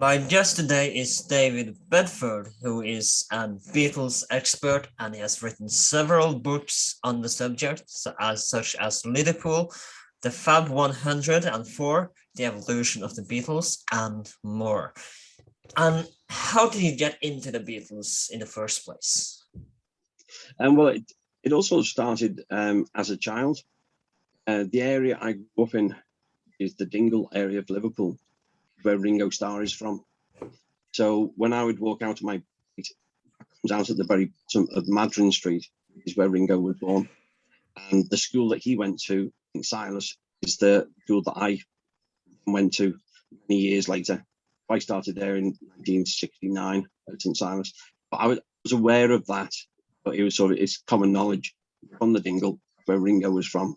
My guest today is David Bedford, who is an Beatles expert, and he has written several books on the subject, such as Liverpool, The Fab 104, The Evolution of the Beatles, and more. And how did you get into the Beatles in the first place? It also started as a child. The area I grew up in is the Dingle area of Liverpool, where Ringo Starr is from. So when I would walk out of my gate, I comes out at the very bottom of Madron Street, is where Ringo was born. And the school that he went to, St. Silas, is the school that I went to many years later. I started there in 1969 at St. Silas. But I was aware of that, but it was it's common knowledge from the Dingle, where Ringo was from.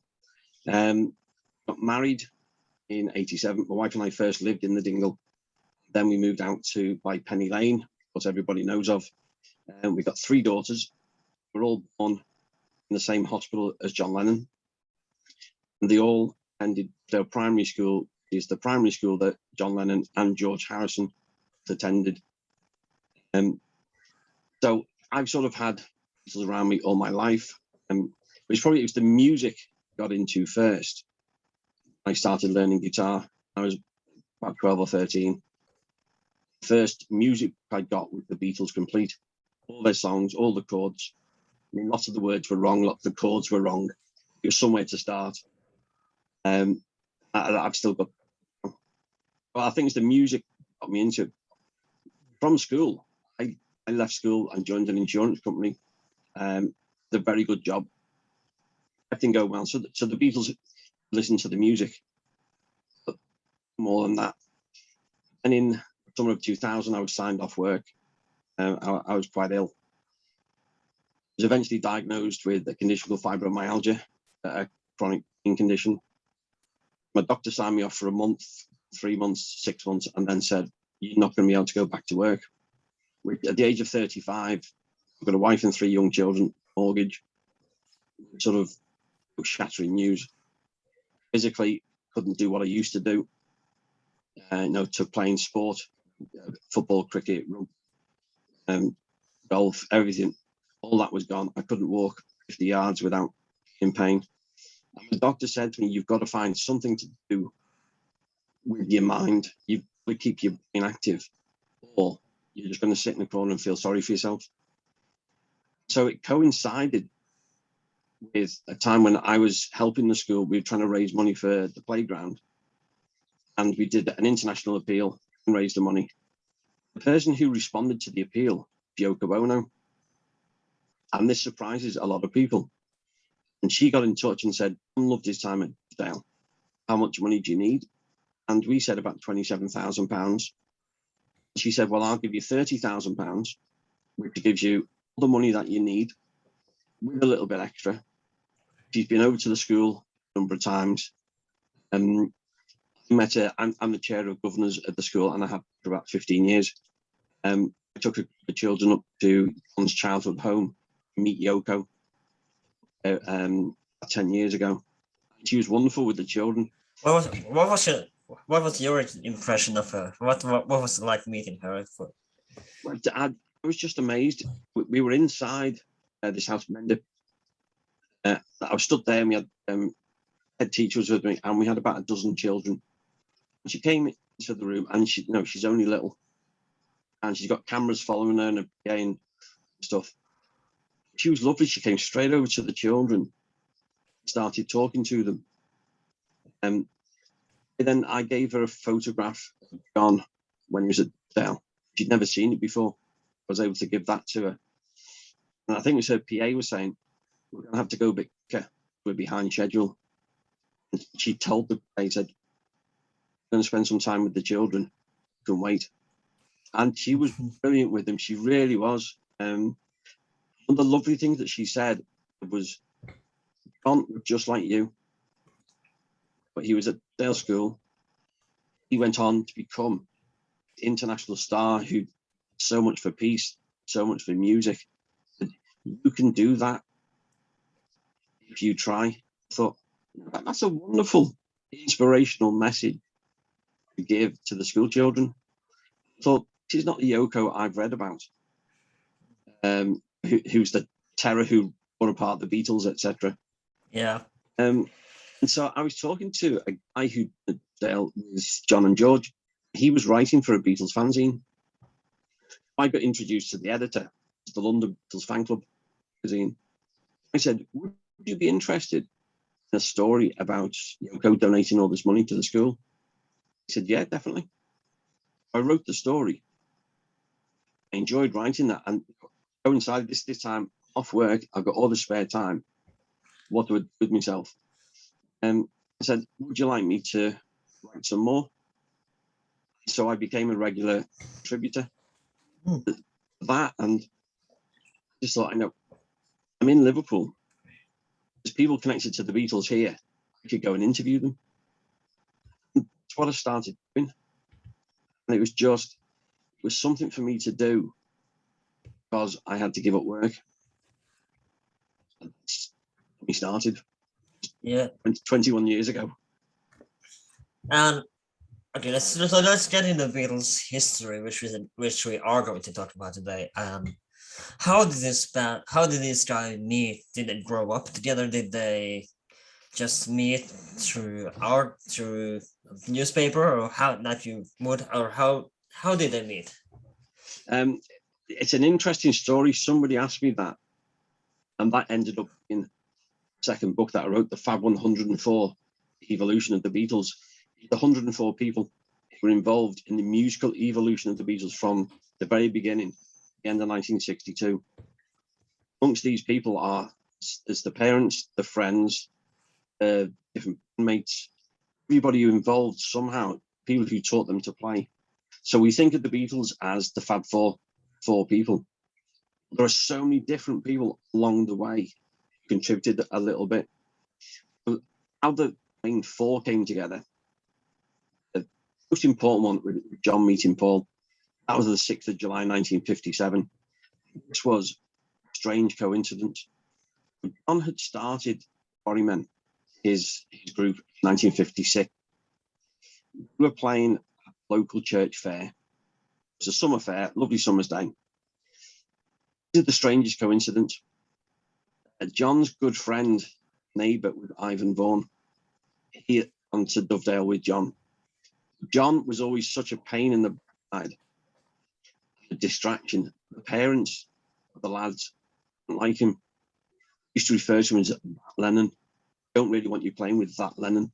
Got married in 87. My wife and I first lived in the Dingle. Then we moved out to by Penny Lane, what everybody knows of. And we got 3 daughters. We're all born in the same hospital as John Lennon. And they all ended their primary school is the primary school that John Lennon and George Harrison attended. So I've sort of had Beatles around me all my life. It was the music I got into first. I started learning guitar. I was about 12 or 13. First music I got with the Beatles complete. All their songs, all the chords. I mean, lots of the words were wrong, lots of the chords were wrong. It was somewhere to start. I've still got. Well, I think it's the music got me into it. From school. I left school and joined an insurance company. Did a very good job. Everything go well. So the Beatles listened to the music, but more than that. And in summer of 2000, I was signed off work. I was quite ill. I was eventually diagnosed with a condition called fibromyalgia, a chronic pain condition. My doctor signed me off for a month, 3 months, 6 months, and then said, "You're not going to be able to go back to work." At the age of 35, I've got a wife and 3 young children, mortgage, sort of shattering news. Physically, couldn't do what I used to do. Took playing sport, football, cricket, golf, everything. All that was gone. I couldn't walk 50 yards without in pain. And the doctor said to me, "You've got to find something to do with your mind. You've got to keep your brain active, or you're just going to sit in the corner and feel sorry for yourself." So it coincided with a time when I was helping the school. We were trying to raise money for the playground, and we did an international appeal and raised the money. The person who responded to the appeal, Yoko Ono, and this surprises a lot of people. And she got in touch and said, "I loved his time at Dale. How much money do you need?" And we said about £27,000. She said, "Well, I'll give you £30,000, which gives you all the money that you need with a little bit extra." She's been over to the school a number of times. I met her. I'm the chair of governors at the school, and I have for about 15 years. I took the children up to John's childhood home to meet Yoko 10 years ago. She was wonderful with the children. What was your impression of her? What was it like meeting her? I was just amazed. We were inside this house, Mender. I was stood there, and we had head teachers with me, and we had about a dozen children. And she came into the room, and she's only little, and she's got cameras following her and a PA and stuff. She was lovely. She came straight over to the children, started talking to them. And then I gave her a photograph of John when he was at Dale. She'd never seen it before. I was able to give that to her. And I think it was her PA was saying, "We're going to have to go a bit quicker. We're behind schedule." And she told the PA, said, "I'm going to spend some time with the children. Can wait." And she was brilliant with them. She really was. One of the lovely things that she said was, "John was just like you, but he was at Dale School. He went on to become an international star who did so much for peace, so much for music. You can do that if you try." I thought, that's a wonderful, inspirational message to give to the school children. thought, this is not the Yoko I've read about, who's the terror who brought apart the Beatles, etc. Yeah. And so I was talking to a guy who dealt with John and George. He was writing for a Beatles fanzine. I got introduced to the editor of the London Beatles fan club magazine. I said, would you be interested in a story about Yoko donating all this money to the school? He said, yeah, definitely. I wrote the story. I enjoyed writing that, and coincided this time off work. I've got all the spare time. What do I do with myself? I said, would you like me to write some more? So I became a regular contributor. That, and just thought, I know, I'm in Liverpool. There's people connected to the Beatles here. I could go and interview them. That's what I started doing. And it was something for me to do because I had to give up work. We started 21 years ago. And okay, let's get into Beatles history, which we are going to talk about today. How did these guys meet? Did they grow up together? Did they just meet through newspaper, or how did they meet? It's an interesting story. Somebody asked me that, and that ended up in the second book that I wrote, the Fab 104, Evolution of the Beatles. The 104 people who were involved in the musical evolution of the Beatles from the very beginning, the end of 1962. Amongst these people there's the parents, the friends, different mates, everybody who involved somehow, people who taught them to play. So we think of the Beatles as the Fab Four people. There are so many different people along the way who contributed a little bit. But how the main four came together, the most important one with John meeting Paul, that was the 6th of July 1957. This was a strange coincidence. John had started Quarrymen, his group, in 1956. We were playing a local church fair. It was a summer fair, lovely summer's day. This is the strangest coincidence. John's good friend, neighbour with Ivan Vaughan, he had gone to Dovedale with John. John was always such a pain in the side, a distraction. The parents of the lads didn't like him. Used to refer to him as Lennon. Don't really want you playing with that Lennon.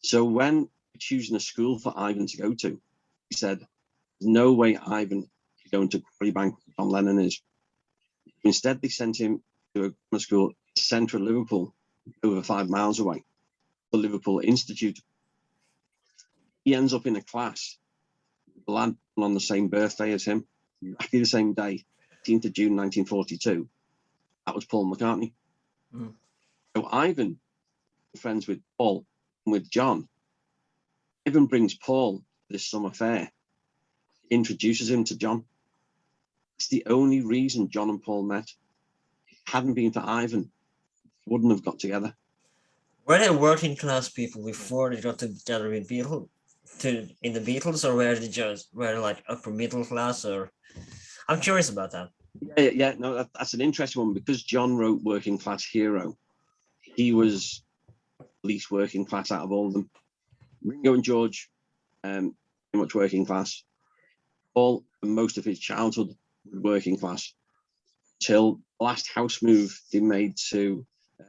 So when choosing a school for Ivan to go to, he said, "There's no way Ivan is going to Quarrybank where John Lennon is." Instead, they sent him to a school in central Liverpool, over 5 miles away, the Liverpool Institute. He ends up in a class with the lad on the same birthday as him, exactly the same day, 18th of June 1942. That was Paul McCartney. So Ivan, friends with Paul and with John, Ivan brings Paul to this summer fair, introduces him to John. It's the only reason John and Paul met. If it hadn't been for Ivan, they wouldn't have got together. Were they working class people before they got together in the Beatles, or were they like upper middle class? Or I'm curious about that. Yeah. No, that's an interesting one, because John wrote Working Class Hero. He was least working class out of all of them. Ringo and George, pretty much working class. Paul, for most of his childhood, working class, till the last house move they made to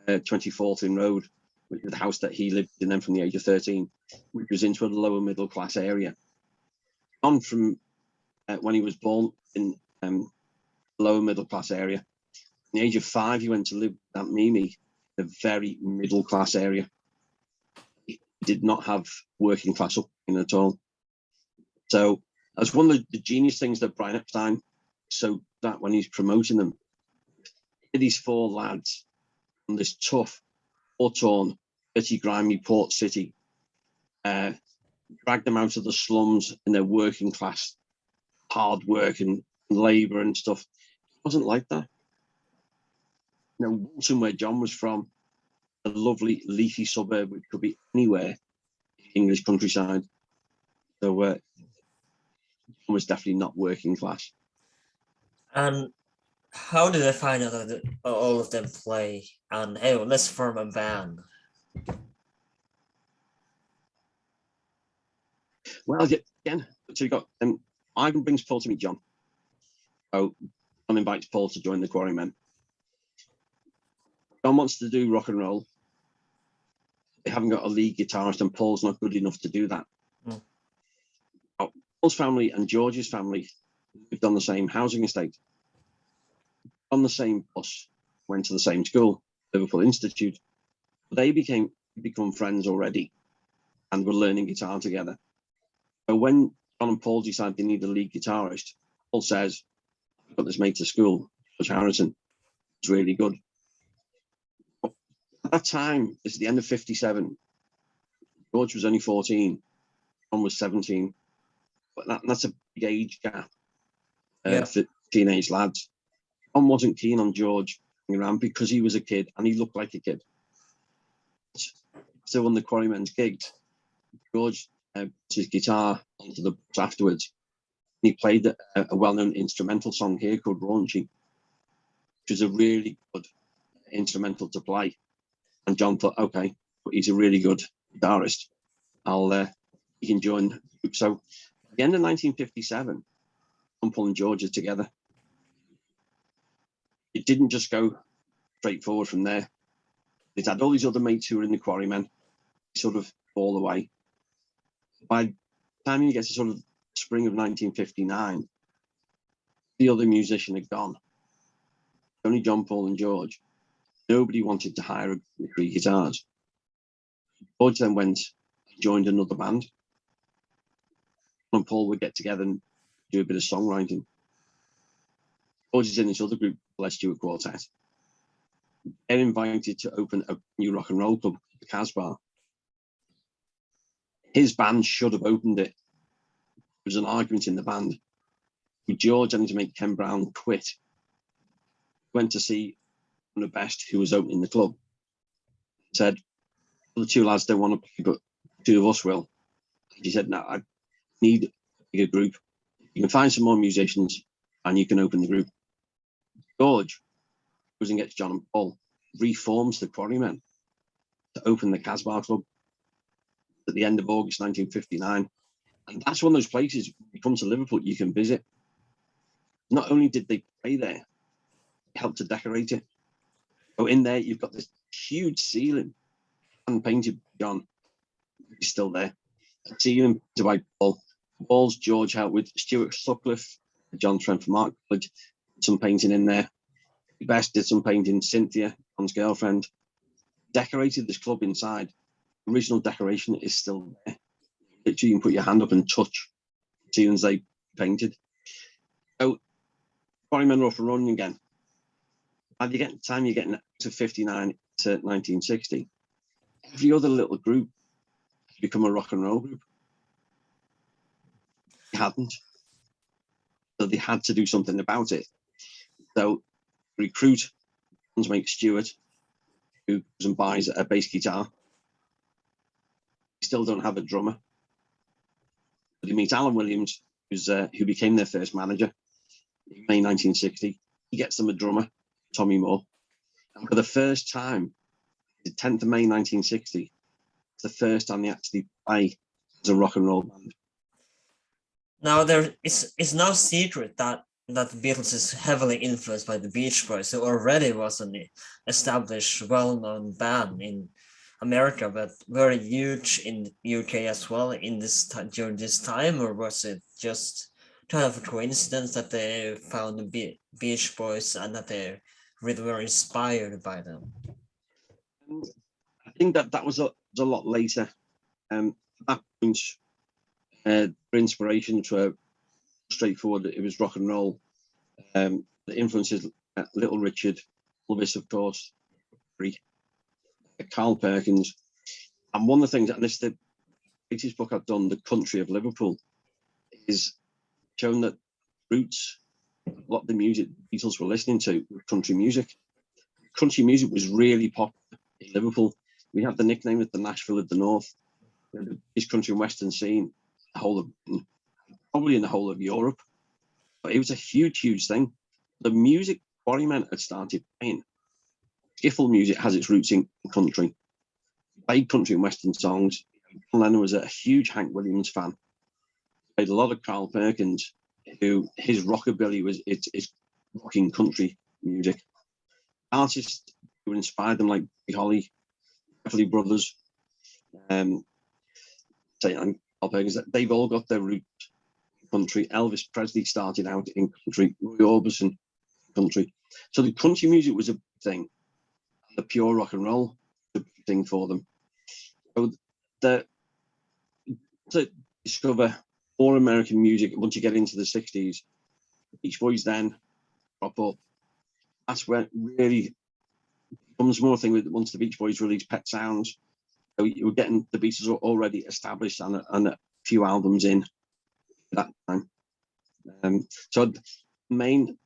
24th in Road, which was the house that he lived in then from the age of 13, which was into a lower middle class area. On from when he was born in lower middle class area. At the age of 5, he went to live with Aunt Mimi, a very middle class area. He did not have working class upbringing at all. So that's one of the genius things that Brian Epstein, so that when he's promoting them, these 4 lads from this tough, war-torn, dirty, grimy port city, dragged them out of the slums in their working class, hard work and labour and stuff. It wasn't like that. You know, Walton, where John was from, a lovely leafy suburb which could be anywhere in English countryside. So was definitely not working class. And how did they find out that all of them play? And hey, let's form a band. Well, again, so you got Ivan brings Paul to meet John. So John invites Paul to join the Quarrymen. John wants to do rock and roll. They haven't got a lead guitarist, and Paul's not good enough to do that. Mm. Paul's family and George's family lived on the same housing estate, on the same bus, went to the same school, Liverpool Institute. They become friends already and were learning guitar together. So when John and Paul decide they need a lead guitarist, Paul says, I've got this mate at school, George Harrison. It's really good. At that time, it's the end of 57. George was only 14, John was 17. But that's a big age gap for teenage lads. John wasn't keen on George hanging around because he was a kid and he looked like a kid. So on the Quarrymen's gigs, George put his guitar onto the bus afterwards. He played a well-known instrumental song here called Raunchy, which was a really good instrumental to play. And John thought, okay, but he's a really good guitarist. He can join the group. So at the end of 1957, Paul and George are together. It didn't just go straight forward from there. It had all these other mates who were in the Quarrymen sort of fall away. By the time you get to sort of spring of 1959, the other musician had gone. Only John, Paul and George. Nobody wanted to hire three guitars. George then went and joined another band. And Paul would get together and do a bit of songwriting. George is in this other group, Les Stewart Quartet. They're invited to open a new rock and roll club, the Casbah. His band should have opened it. There was an argument in the band with George having to make Ken Brown quit. Went to see one of the best who was opening the club. Said, well, the two lads don't want to play, but two of us will. He said, no, I need a bigger group. You can find some more musicians and you can open the group. George goes and gets John and Paul, reforms the Quarrymen to open the Casbah Club at the end of August 1959. And that's one of those places, when you come to Liverpool, you can visit. Not only did they play there, they helped to decorate it. So in there, you've got this huge ceiling, hand painted by John, he's still there. A ceiling painted by Paul. Paul's George helped with Stuart Sutcliffe, John Trent from Art College, some painting in there. Best did some painting, Cynthia, John's girlfriend, decorated this club inside. The original decoration is still there. Literally, you can put your hand up and touch ceilings they painted. So, Quarrymen are off and running again. By the time you're getting to 59 to 1960, every other little group has become a rock and roll group. They hadn't. So they had to do something about it. So recruit John's mate Stuart, who goes and buys a bass guitar. They still don't have a drummer. But they meet Alan Williams, who became their first manager in May 1960. He gets them a drummer, Tommy Moore. And for the first time, the 10th of May 1960, it's the first time they actually play as a rock and roll band. Now it's no secret that the Beatles is heavily influenced by the Beach Boys, who already was an established, well-known band in America, but very huge in UK as well during this time, or was it just kind of a coincidence that they found the Beach Boys and that they really were inspired by them? I think that was a lot later. At that point, the inspirations were straightforward. It was rock and roll. The influences, Little Richard, Elvis, of course, Carl Perkins. And one of the things, and this is the latest book I've done, The Country of Liverpool, is showing that roots, a lot of the music the Beatles were listening to was country music. Country music was really popular in Liverpool. We have the nickname of the Nashville of the North. The country and western scene, the whole of probably in the whole of Europe. But it was a huge, huge thing. The music Quarrymen had started playing. Skiffle music has its roots in country. Played country and western songs. John Lennon was a huge Hank Williams fan. Played a lot of Carl Perkins, who his rockabilly was it's rocking country music. Artists who inspired them like Holly, Everly Brothers, Carl Perkins, they've all got their roots in country. Elvis Presley started out in country. Roy Orbison, country. So the country music was a big thing. The pure rock and roll was a big thing for them. So to discover more American music once you get into the 60s, Beach Boys then crop up. That's where it really becomes more thing with once the Beach Boys released Pet Sounds. So you were getting the Beatles were already established and a few albums in at that time. So the main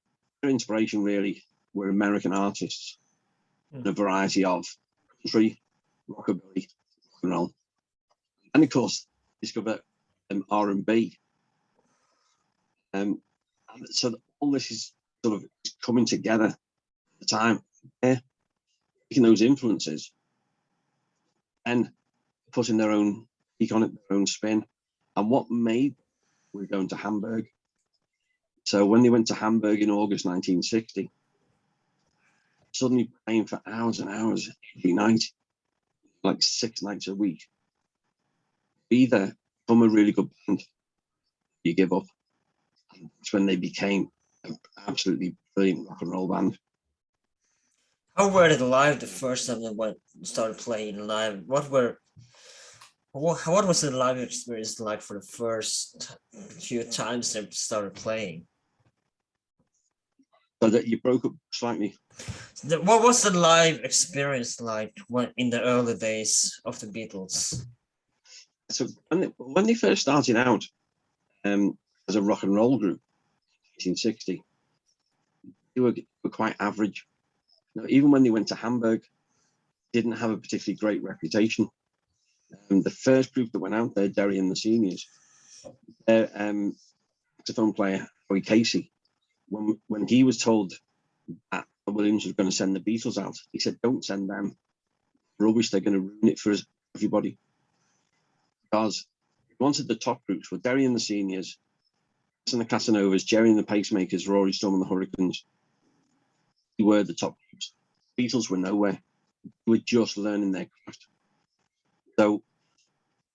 inspiration really were American artists and a variety of country, rockabilly, rock and roll, and of course discover R&B. And so all this is sort of coming together at the time, taking those influences and putting their own peak on it, their own spin. And what made we're going to Hamburg. So when they went to Hamburg in August 1960, suddenly playing for hours and hours every night, like 6 nights a week. Either become a really good band, you give up. And that's when they became an absolutely brilliant rock and roll band. How were they live the first time they started playing live? What was the live experience like for the first few times they started playing? So that you broke up slightly. What was the live experience like in the early days of the Beatles? So when they first started out as a rock and roll group, 1960, they were quite average. Now, even when they went to Hamburg, didn't have a particularly great reputation. The first group that went out there, Derry and the Seniors, their saxophone player, Howie Casey, when he was told that Williams was going to send the Beatles out, he said, "Don't send them. Rubbish, they're going to ruin it for everybody." Because he wanted the top groups were Derry and the Seniors, and the Casanovas, Jerry and the Pacemakers, Rory Storm and the Hurricanes. They were the top groups. Beatles were nowhere. They were just learning their craft. So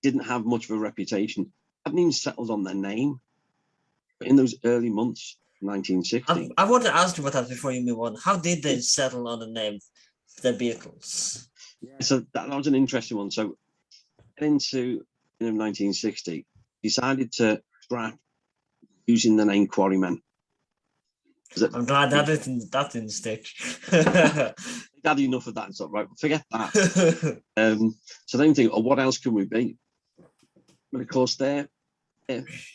didn't have much of a reputation. Hadn't even settled on their name. But in those early months, 1960. I want to ask you about that before you move on. How did they settle on the name, the Beatles? Yeah, so that was an interesting one. So into 1960, decided to scrap using the name Quarrymen. I'm glad that didn't stick. Had enough of that stuff, right? Forget that. So then think, oh, what else can we be? But of course, their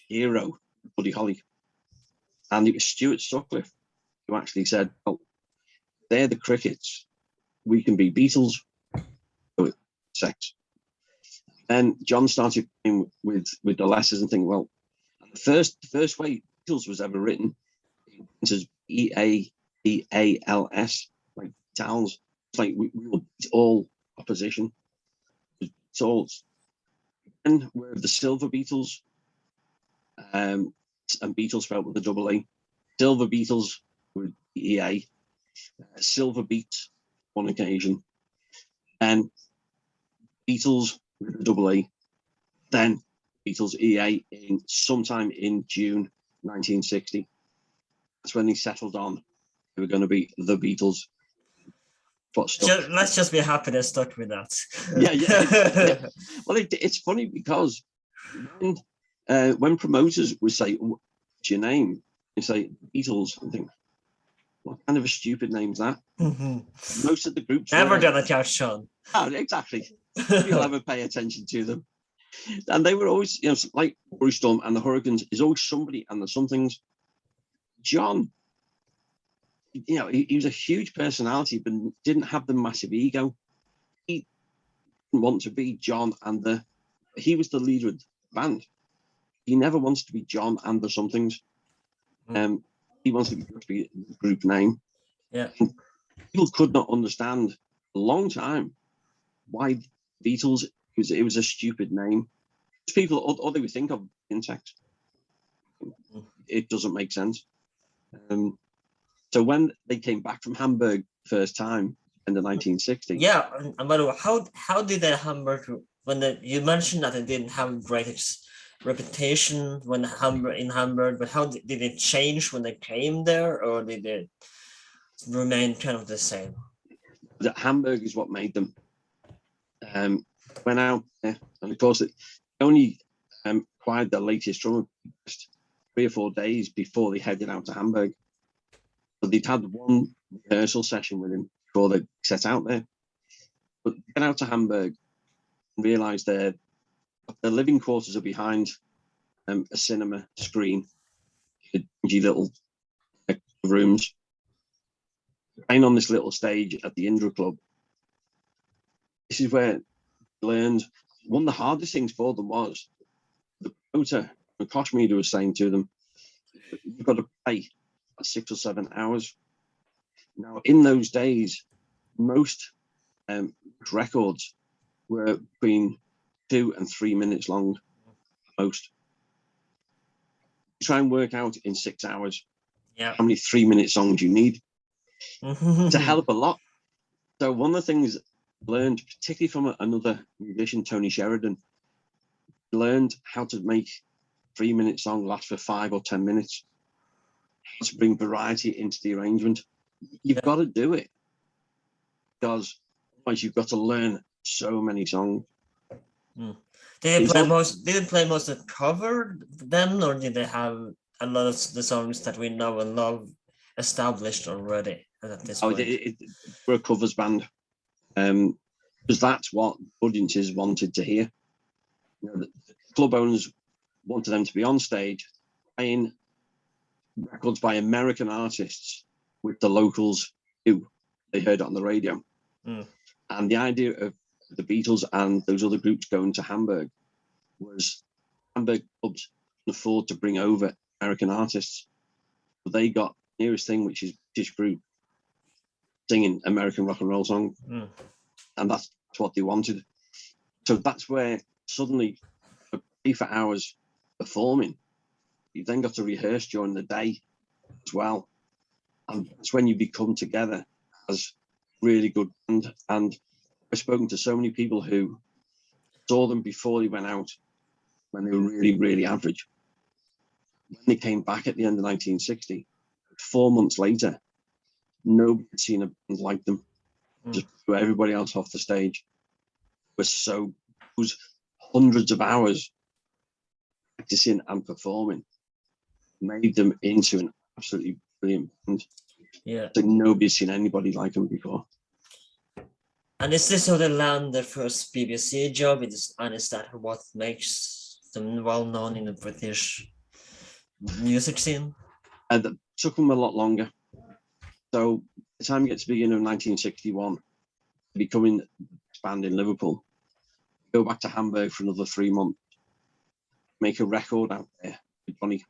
hero, Buddy Holly, and it was Stuart Sutcliffe who actually said, "Oh, they're the Crickets. We can be Beatles." Sex. And John started playing with the letters and thinking, well, the first way Beatles was ever written, it says Beatals, like towels. It's like we were all opposition. It's all. And we're the Silver Beatles, and Beatles spelled with a double A. Silver Beatles with EA. Silver Beats on occasion, and Beatles with a double A. Then Beatles EA in sometime in June 1960. That's when they settled on they were going to be the Beatles. Let's just be happy they stuck with that. Yeah. Well, it's funny because when promoters would say, "What's your name?" They say Beatles. I think, what kind of a stupid name's that? Mm-hmm. Most of the groups never gonna catch Sean. Oh, exactly. You'll ever pay attention to them. And they were always, like Rory Storm and the Hurricanes is always somebody and the somethings. John, he was a huge personality, but didn't have the massive ego. He didn't want to be John he was the leader of the band. he never wants to be John and the Somethings. He wants to be the group name. Yeah. People could not understand a long time why Beatles, it was a stupid name. People, all they would think of insects. It doesn't make sense. So when they came back from Hamburg first time in the 1960s. Yeah, and by the way, how did they Hamburg, you mentioned that they didn't have a great reputation when in Hamburg, but how did it change when they came there, or did it remain kind of the same? That Hamburg is what made them. Went out there, and of course, it only acquired the latest drummer 3 or 4 days before they headed out to Hamburg. So they'd had one rehearsal session with him before they set out there. But get out to Hamburg and realised their living quarters are behind a cinema screen, dingy little rooms. Playing on this little stage at the Indra Club. This is where I learned one of the hardest things for them was the promoter, the Koshmeter was saying to them, you've got to play 6 or 7 hours. Now, in those days, most records were between 2 and 3 minutes long, most. Try and work out in 6 hours how many 3-minute songs you need. It's a hell of a lot. So one of the things I learned, particularly from another musician, Tony Sheridan, learned how to make 3-minute song last for 5 or 10 minutes. How to bring variety into the arrangement. You've got to do it, because otherwise you've got to learn so many songs. Did they play most of cover then, or did they have a lot of the songs that we know and love established already at this point? We're a covers band, because that's what audiences wanted to hear. You know, the club owners wanted them to be on stage playing records by American artists with the locals who they heard on the radio. And the idea of the Beatles and those other groups going to Hamburg was Hamburg clubs can afford to bring over American artists. But they got the nearest thing, which is British group singing American rock and roll songs. And that's what they wanted. So that's where suddenly, for 3 hours performing, you then got to rehearse during the day as well. And that's when you become together as really good band. And I've spoken to so many people who saw them before they went out when they were really, really average. When they came back at the end of 1960, 4 months later, nobody had seen a band like them. Just blew everybody else off the stage. It was hundreds of hours practicing and performing, made them into an absolutely brilliant band. Yeah. So nobody's seen anybody like them before. And is this how they land their first BBC job? And is that what makes them well known in the British music scene? And it took them a lot longer. So by the time you get to the beginning of 1961, becoming a band in Liverpool, go back to Hamburg for another 3 months, make a record out there with Johnny.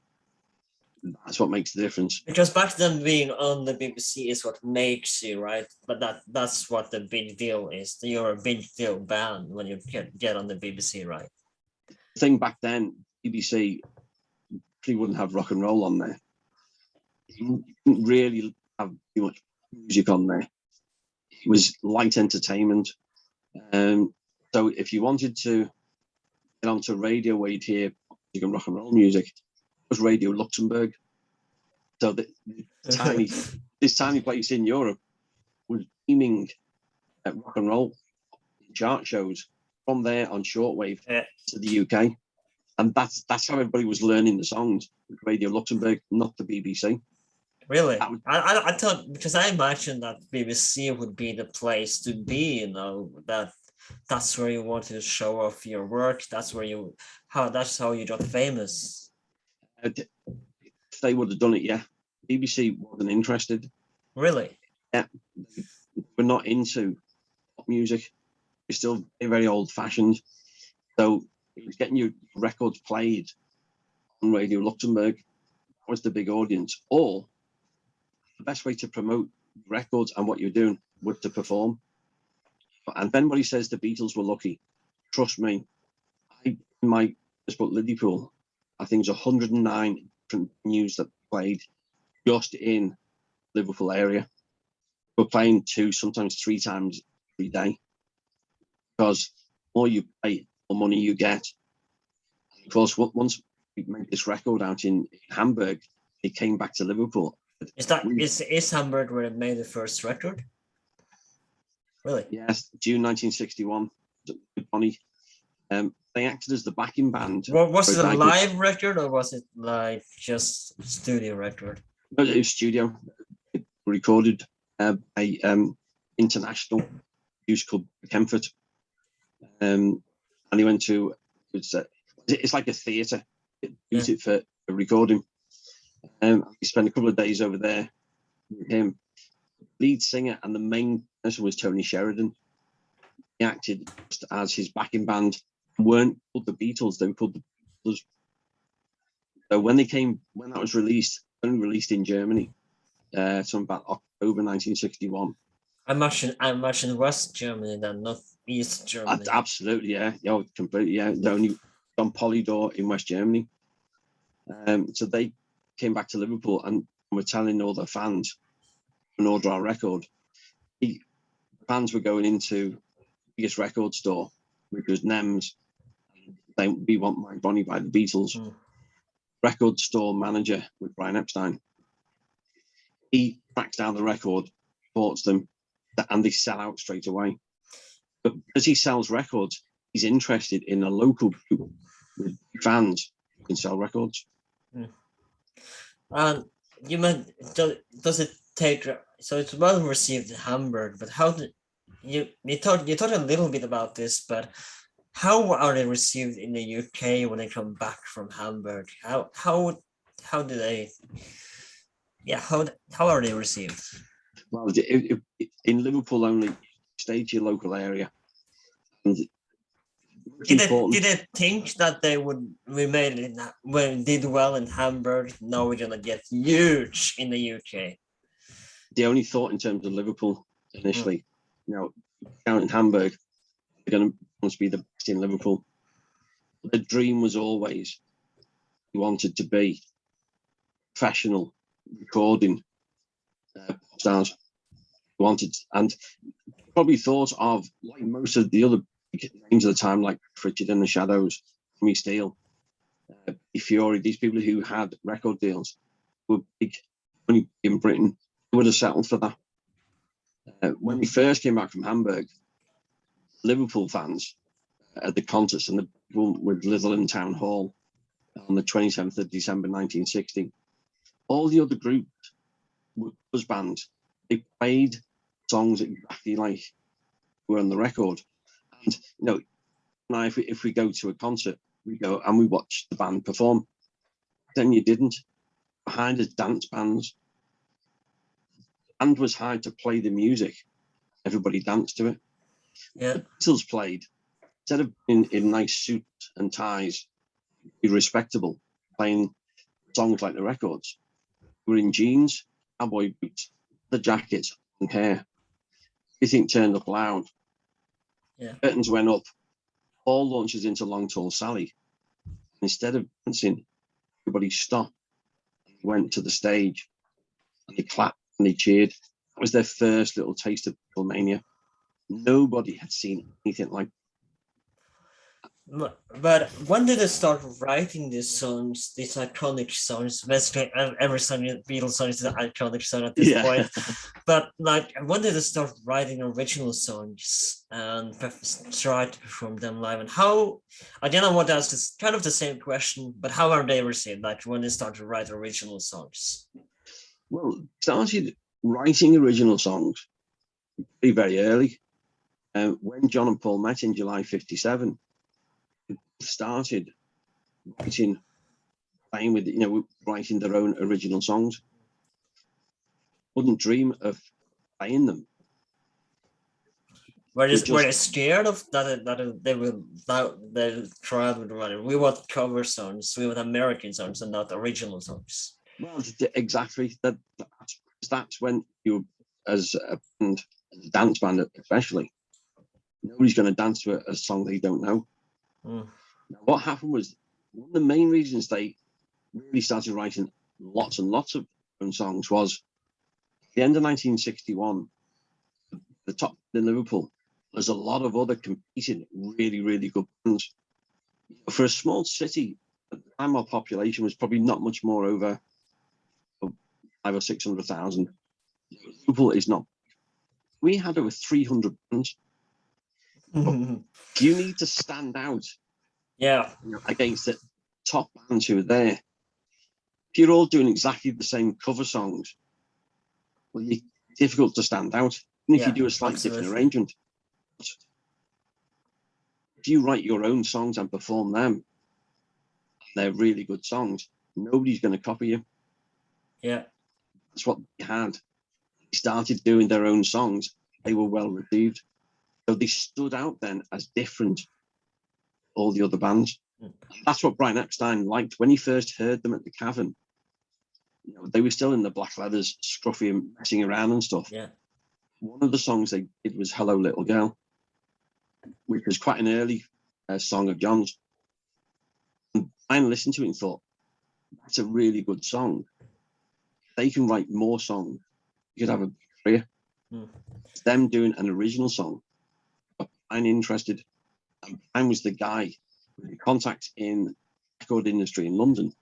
That's what makes the difference. Because back then being on the BBC is what makes you, right? But that's what the big deal is. You're a big deal band when you get on the BBC, right? The thing back then, BBC probably wouldn't have rock and roll on there. You didn't really have too much music on there. It was light entertainment. So if you wanted to get onto radio where you'd hear music and rock and roll music, it was Radio Luxembourg. So this tiny place in Europe was beaming at rock and roll chart shows from there on shortwave to the UK. And that's how everybody was learning the songs. Radio Luxembourg, not the BBC. Really? I thought, because I imagined that BBC would be the place to be, you know, that's where you wanted to show off your work. That's how you got famous. If they would have done it, yeah. BBC wasn't interested. Really? Yeah. We're not into pop music. We're still very old fashioned. So it was getting your records played on Radio Luxembourg. That was the big audience. Or the best way to promote records and what you're doing was to perform. And if anybody says the Beatles were lucky, trust me, in my first book, Liverpool, I think there's 109 different venues that played just in Liverpool area. We're playing 2, sometimes 3 times every day, because the more you play, the more money you get. And of course, once we made this record out in Hamburg, it came back to Liverpool. Is Hamburg where it made the first record? Really? Yes, June 1961. Bonnie. They acted as the backing band. Well, was it a live record or was it like just studio record? No, it was studio. It recorded a international producer called Bedford. And he went to, it's like a theatre. It used it for recording. He spent a couple of days over there with him. Lead singer and the main person was Tony Sheridan. He acted just as his backing band. Weren't called the Beatles, they were called the Beatles. So when that was released, only released in Germany, some about October 1961. I'm much in West Germany than not East Germany. Absolutely, yeah, completely, yeah. The only on Polydor in West Germany. So they came back to Liverpool and were telling all their fans an order our record. Fans were going into the biggest record store, which was Nems. We want My Bonnie by the Beatles. Record store manager with Brian Epstein. He tracks down the record, reports them, and they sell out straight away. But as he sells records, he's interested in a local group with fans who can sell records. And you meant, does it take? So it's well received in Hamburg, but how did you talked a little bit about this, but how are they received in the UK when they come back from Hamburg? How do they? Yeah, how are they received? Well, in Liverpool only, stay to your local area. And did they think that they would remain did well in Hamburg? Now we're gonna get huge in the UK. They only thought in terms of Liverpool initially. Down in Hamburg, they're going to be the best in Liverpool. The dream was always he wanted to be professional recording stars. Wanted and probably thought of, like most of the other names of the time, like Richard and the Shadows, Tommy Steele, Fiore, these people who had record deals were big money in Britain. They would have settled for that. When we first came back from Hamburg, Liverpool fans at the concerts and the one with Litherland Town Hall on the 27th of December 1960, all the other groups were buzz bands. They played songs exactly like were on the record. And now if we go to a concert, we go and we watch the band perform. Then you didn't. Behind us, dance bands. And was hired to play the music. Everybody danced to it. Yeah. The Beatles played, instead of in nice suits and ties, be respectable, playing songs like the records. We were in jeans, cowboy boots, the jackets, and hair. Everything turned up loud. Yeah. Curtains went up. All launches into Long Tall Sally. Instead of dancing, everybody stopped and went to the stage and they clapped and they cheered. That was their first little taste of Beatlemania. Nobody had seen anything like that. But when did they start writing these songs, these iconic songs? Basically, every song, Beatles song is an iconic song at this point. But like, when did they start writing original songs and try to perform them live? And how? Again, I want to ask this kind of the same question, but how are they received? Like when they start to write original songs? Well, started writing original songs very, very early. When John and Paul met in July '57, started writing, playing with, writing their own original songs. Wouldn't dream of playing them. Were they scared of that they will that the crowd would run? We want cover songs, we want American songs, and not original songs. Well, exactly. That's when you, as a band, as a dance band especially, nobody's going to dance to a song they don't know. Mm. Now, what happened was one of the main reasons they really started writing lots and lots of own songs was at the end of 1961. The top in Liverpool, there's a lot of other competing really, really good bands. For a small city, at the time our population was probably not much more over 500,000 or 600,000. Liverpool is not. We had over 300 bands. You need to stand out, Yeah, against the top bands who are there. If you're all doing exactly the same cover songs, well, it's difficult to stand out. Even if you do a slightly different arrangement. If you write your own songs and perform them, they're really good songs, nobody's going to copy you. Yeah. That's what they had. They started doing their own songs. They were well received. So they stood out then as different to all the other bands. That's what Brian Epstein liked when he first heard them at the Cavern. They were still in the black leathers, scruffy and messing around and stuff. Yeah. One of the songs they did was Hello Little Girl, which was quite an early song of John's. And I listened to it and thought, that's a really good song. They can write more songs. You could have a big career. It's them doing an original song. I'm interested. And Brian was the guy with the contacts in the record industry in London,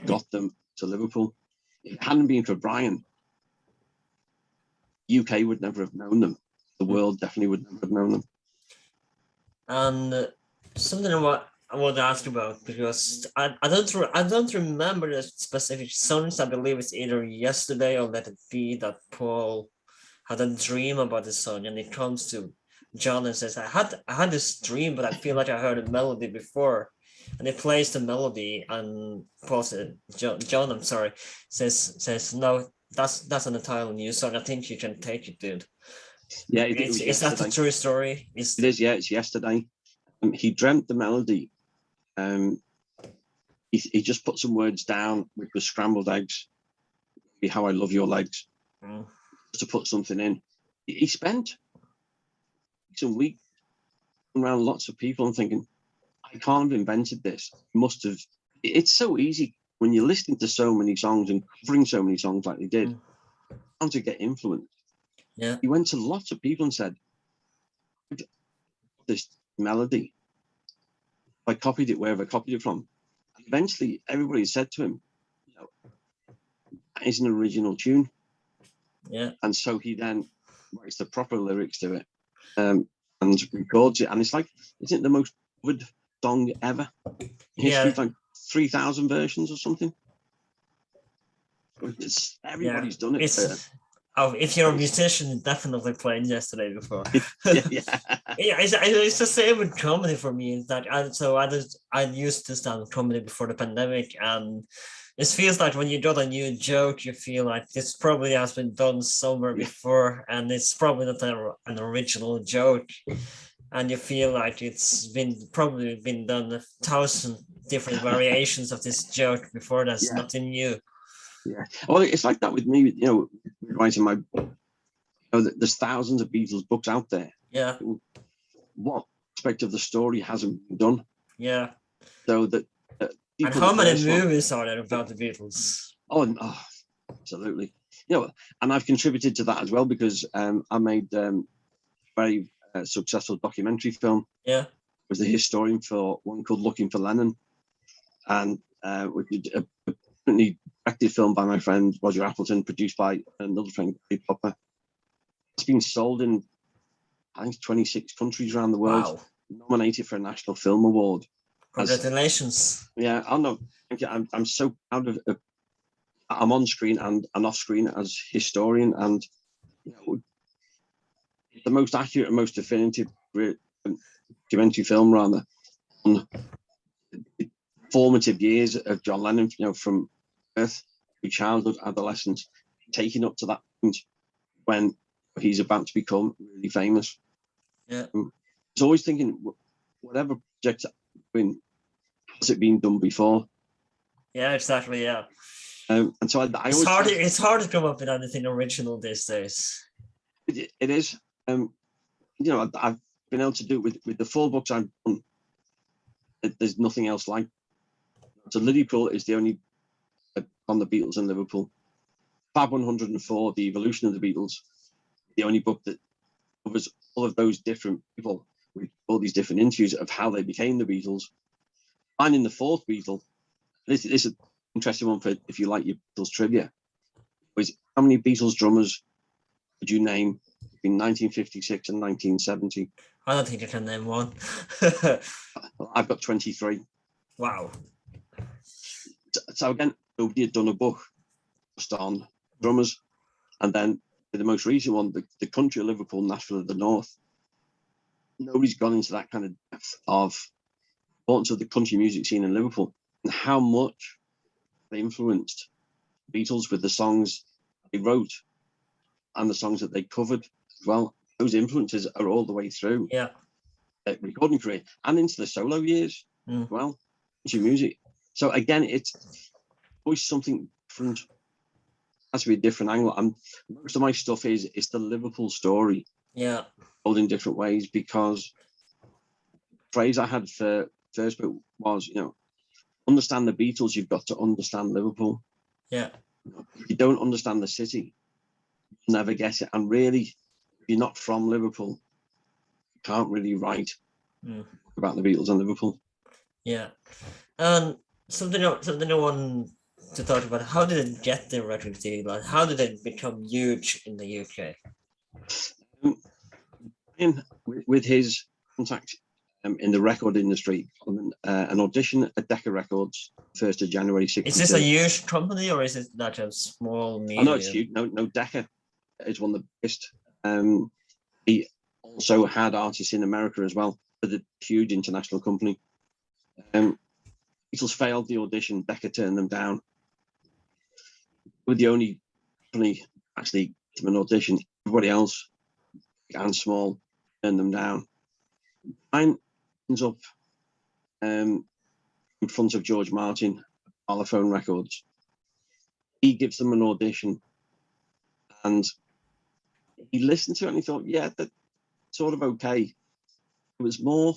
got them to Liverpool. If it hadn't been for Brian, UK would never have known them. The world definitely would never have known them. And something I want to ask about, because I don't remember the specific songs. I believe it's either Yesterday or Let It Be that Paul had a dream about the song, and it comes to John and says, I had this dream, but I feel like I heard a melody before. And he plays the melody, and Paul said, John, I'm sorry, says no, that's an entirely new song. I think you can take it, dude. Yeah, is that the true story? It is, yeah, it's Yesterday. He dreamt the melody. He just put some words down, which was scrambled eggs, how I love your legs, to put something in. He spent some weeks around lots of people and thinking, I can't have invented this. Must have. It's so easy when you're listening to so many songs and covering so many songs like they did, to get influenced. Yeah. He went to lots of people and said, this melody, I copied it wherever I copied it from. And eventually, everybody said to him, that is an original tune. Yeah. And so he then writes the proper lyrics to it and records it. And it's like, isn't it the most covered song ever? History, like 3,000 versions or something. Everybody's done it. If you're a musician, definitely playing Yesterday before. Yeah. It's the same with comedy for me. That I used to stand comedy before the pandemic, and it feels like when you got a new joke, you feel like this probably has been done somewhere before, and it's probably not an original joke, and you feel like it's probably been done 1,000 different variations of this joke before. That's nothing new. Yeah, well, it's like that with me. Writing my book. There's thousands of Beatles books out there. Yeah. What aspect of the story hasn't been done? Yeah. So that. And how many movies are there about the Beatles? Oh, absolutely. And I've contributed to that as well because I made a very successful documentary film. Yeah. I was the historian for one called Looking for Lennon, and which is a directed film by my friend Roger Appleton, produced by another friend, Gary Popper. It's been sold in, I think, 26 countries around the world. Wow. Nominated for a National Film Award. Congratulations. I'm so proud of it. I'm on screen and off screen as historian, and the most accurate and most definitive documentary film rather on formative years of John Lennon, from birth to childhood, adolescence, taking up to that point when he's about to become really famous. Yeah. I was always thinking, whatever project has it been done before? Yeah, exactly. Yeah. And so I It's always hard. tried, It's hard to come up with anything original these days. it is. I've been able to do it with the 4 books I've done. There's nothing else like. So Liverpool is the only on the Beatles and Liverpool. Fab 104, The Evolution of the Beatles, the only book that covers all of those different people with all these different interviews of how they became the Beatles. Finding the 4th Beatle, this is an interesting one for if you like your Beatles trivia, was how many Beatles drummers would you name between 1956 and 1970? I don't think I can name one. I've got 23. Wow. So again, nobody had done a book just on drummers. And then the most recent one, the country of Liverpool, Nashville of the North, nobody's gone into that kind of depth of importance of the country music scene in Liverpool and how much they influenced Beatles with the songs they wrote and the songs that they covered as well. Those influences are all the way through Yeah. Recording career and into the solo years as well, country music. So again, it's always something different. Has to be a different angle. And most of my stuff is the Liverpool story. Yeah. Told in different ways, because the phrase I had for first book was, understand the Beatles, you've got to understand Liverpool. Yeah. If you don't understand the city, you'll never get it. And really, if you're not from Liverpool, you can't really write about the Beatles and Liverpool. Yeah. And something I want to talk about, how did it get the record deal? Like, how did it become huge in the UK? With his contact in the record industry, an audition at Decca Records, 1st of January 62. Is this a huge company or is it not a small medium? Oh no, it's huge. No, Decca is one of the biggest. He also had artists in America as well, but a huge international company. Beatles failed the audition. Decca turned them down. With the only company actually give an audition, everybody else, big and small, turned them down. Mine ends up in front of George Martin, Parlophone Records. He gives them an audition, and he listened to it and he thought, yeah, that's sort of okay. It was more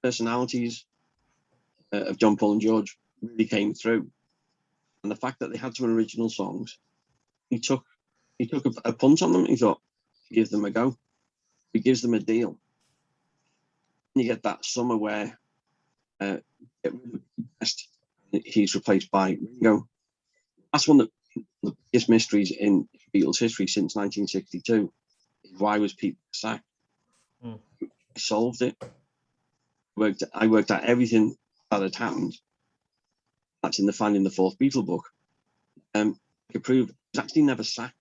personalities of John, Paul, and George really came through, and the fact that they had some original songs, he took a punt on them. He thought, give them a go. He gives them a deal. You get that summer where he's replaced by Ringo. That's one of the biggest mysteries in Beatles history since 1962. Why was Pete sacked? I solved it. I worked out everything that had happened. That's in the Finding the 4th Beatle book. I could prove he was actually never sacked.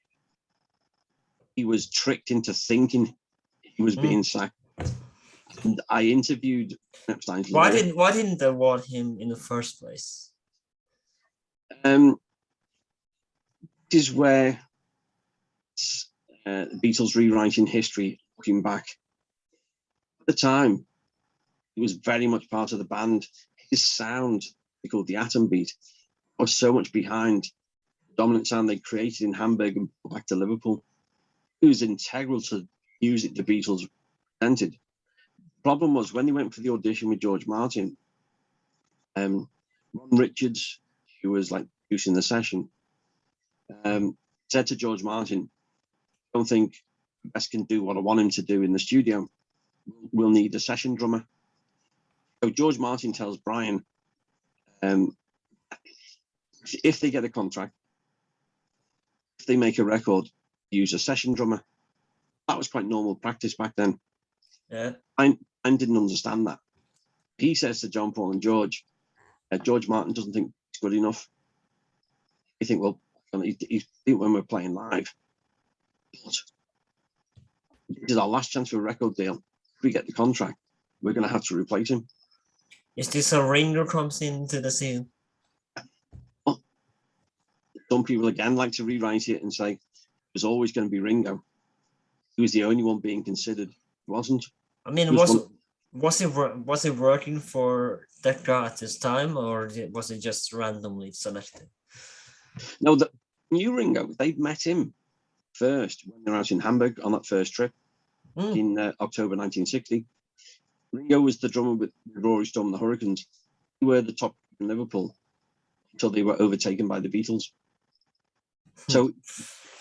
He was tricked into thinking he was being sacked. And I interviewed Epstein's lawyer. Why didn't they want him in the first place? This is where the Beatles rewriting history, looking back. At the time, he was very much part of the band. His sound, they called the Atom Beat, was so much behind the dominant sound they created in Hamburg and back to Liverpool. It was integral to the music the Beatles presented. The problem was when they went for the audition with George Martin, Ron Richards, who was like producing the session, said to George Martin, I don't think Best can do what I want him to do in the studio. We'll need a session drummer. So George Martin tells Brian, if they get a contract, if they make a record, use a session drummer. That was quite normal practice back then. Yeah. I didn't understand that. He says to John, Paul, and George, George Martin doesn't think it's good enough. You think, well, he think when we're playing live, but this is our last chance for a record deal. If we get the contract, we're going to have to replace him. Is this a Ringo comes into the scene? Well, some people again like to rewrite it and say it was always going to be Ringo. He was the only one being considered. He wasn't. I mean, He was one. was it working for that guy at this time, or was it just randomly selected? No, the new Ringo, they'd met him first when they were out in Hamburg on that first trip Hmm. in October 1960. Ringo was the drummer with Rory Storm and the Hurricanes. They were the top in Liverpool until they were overtaken by the Beatles. So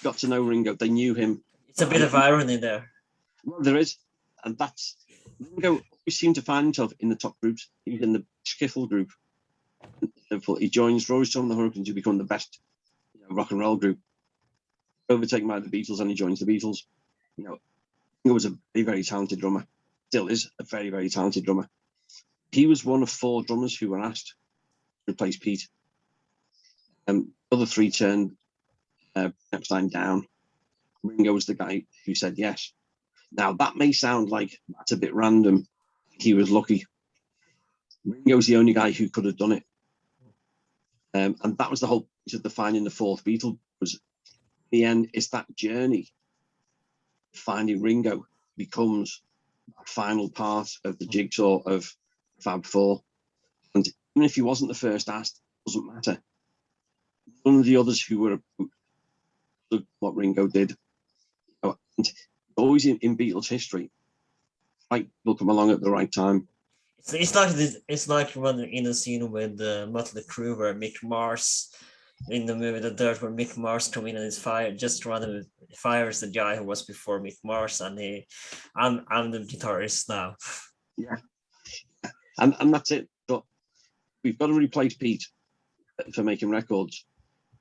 got to know Ringo. They knew him. It's a bit of irony there. Well, there is, and that's Ringo always seemed to find himself in the top groups. He was in the skiffle group. Liverpool. He joins Rory Storm and the Hurricanes to become the best rock and roll group. Overtaken by the Beatles, and he joins the Beatles. Ringo was a very, very talented drummer. Still is a very, very talented drummer. He was one of 4 drummers who were asked to replace Pete. The other 3 turned Epstein down. Ringo was the guy who said yes. Now, that may sound like that's a bit random. He was lucky. Ringo's the only guy who could have done it. And that was the whole point of defining the 4th Beatle, was in the end, it's that journey. Finding Ringo becomes a final part of the jigsaw of Fab Four. And even if he wasn't the first asked, it doesn't matter. None of the others who were what Ringo did. And always in Beatles history, right will come along at the right time. It's like this. It's like when in a scene with Mötley Crüe where Mick Mars in the movie The Dirt, where Mick Mars come in and is fired, just randomly fires the guy who was before Mick Mars, and I'm the guitarist now. Yeah, and that's it. But we've got to replace Pete for making records.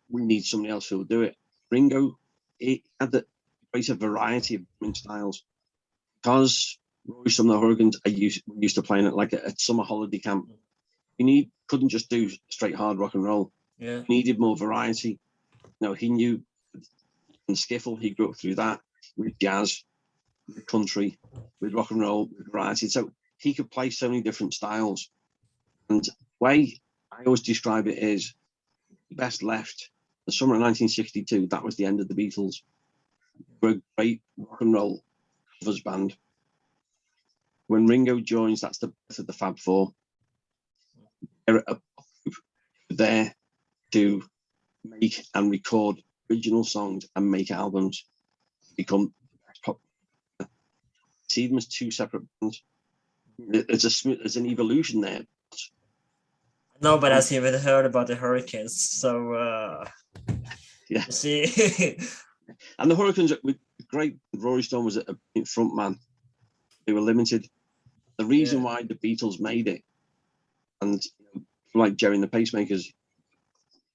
We need somebody else who will do it. Ringo, he had to embrace a variety of drumming styles because Rory from the Hurricanes are used to playing it like a summer holiday camp. Couldn't just do straight hard rock and roll. Yeah, He needed more variety. He knew in skiffle, he grew up through that with jazz, with country, with rock and roll, with variety. So he could play so many different styles. And the way I always describe it is best left the summer of 1962. That was the end of the Beatles. They were a great rock and roll covers band. When Ringo joins, that's the birth of the Fab Four. They're there to make and record original songs and make albums, become pop. See them as 2 separate bands. There's an evolution there. nobody has even heard about the Hurricanes, so Yeah. you see. And the Hurricanes, with great Rory Stone was a front man. They were limited. The reason why the Beatles made it, and like Jerry and the Pacemakers,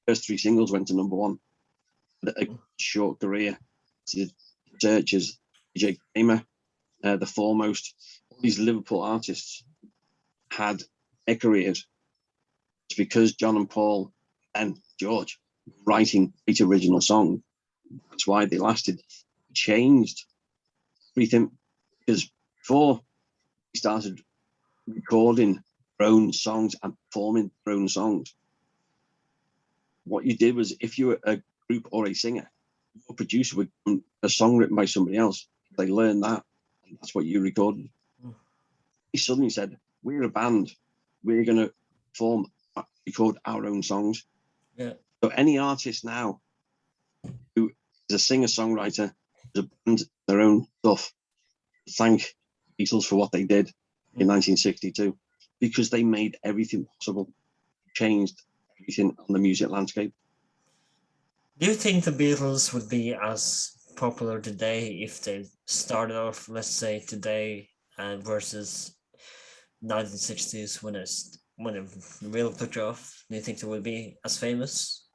first 3 singles went to #1. A short career. Churches, DJ Kramer, the Foremost, all these Liverpool artists had their careers. It's because John and Paul and George were writing great original songs. That's why they lasted. Changed everything, because before we started recording their own songs and performing their own songs, what you did was, if you were a group or a singer, your producer would a song written by somebody else. They learned that, and that's what you recorded. He suddenly said, "We're a band. We're going to record our own songs." Yeah. So any artist now who is a singer-songwriter, is a band, their own stuff, thank Beatles for what they did in 1962, because they made everything possible, changed everything on the music landscape. Do you think the Beatles would be as popular today if they started off, let's say, today versus 1960s when it really took off? Do you think they would be as famous?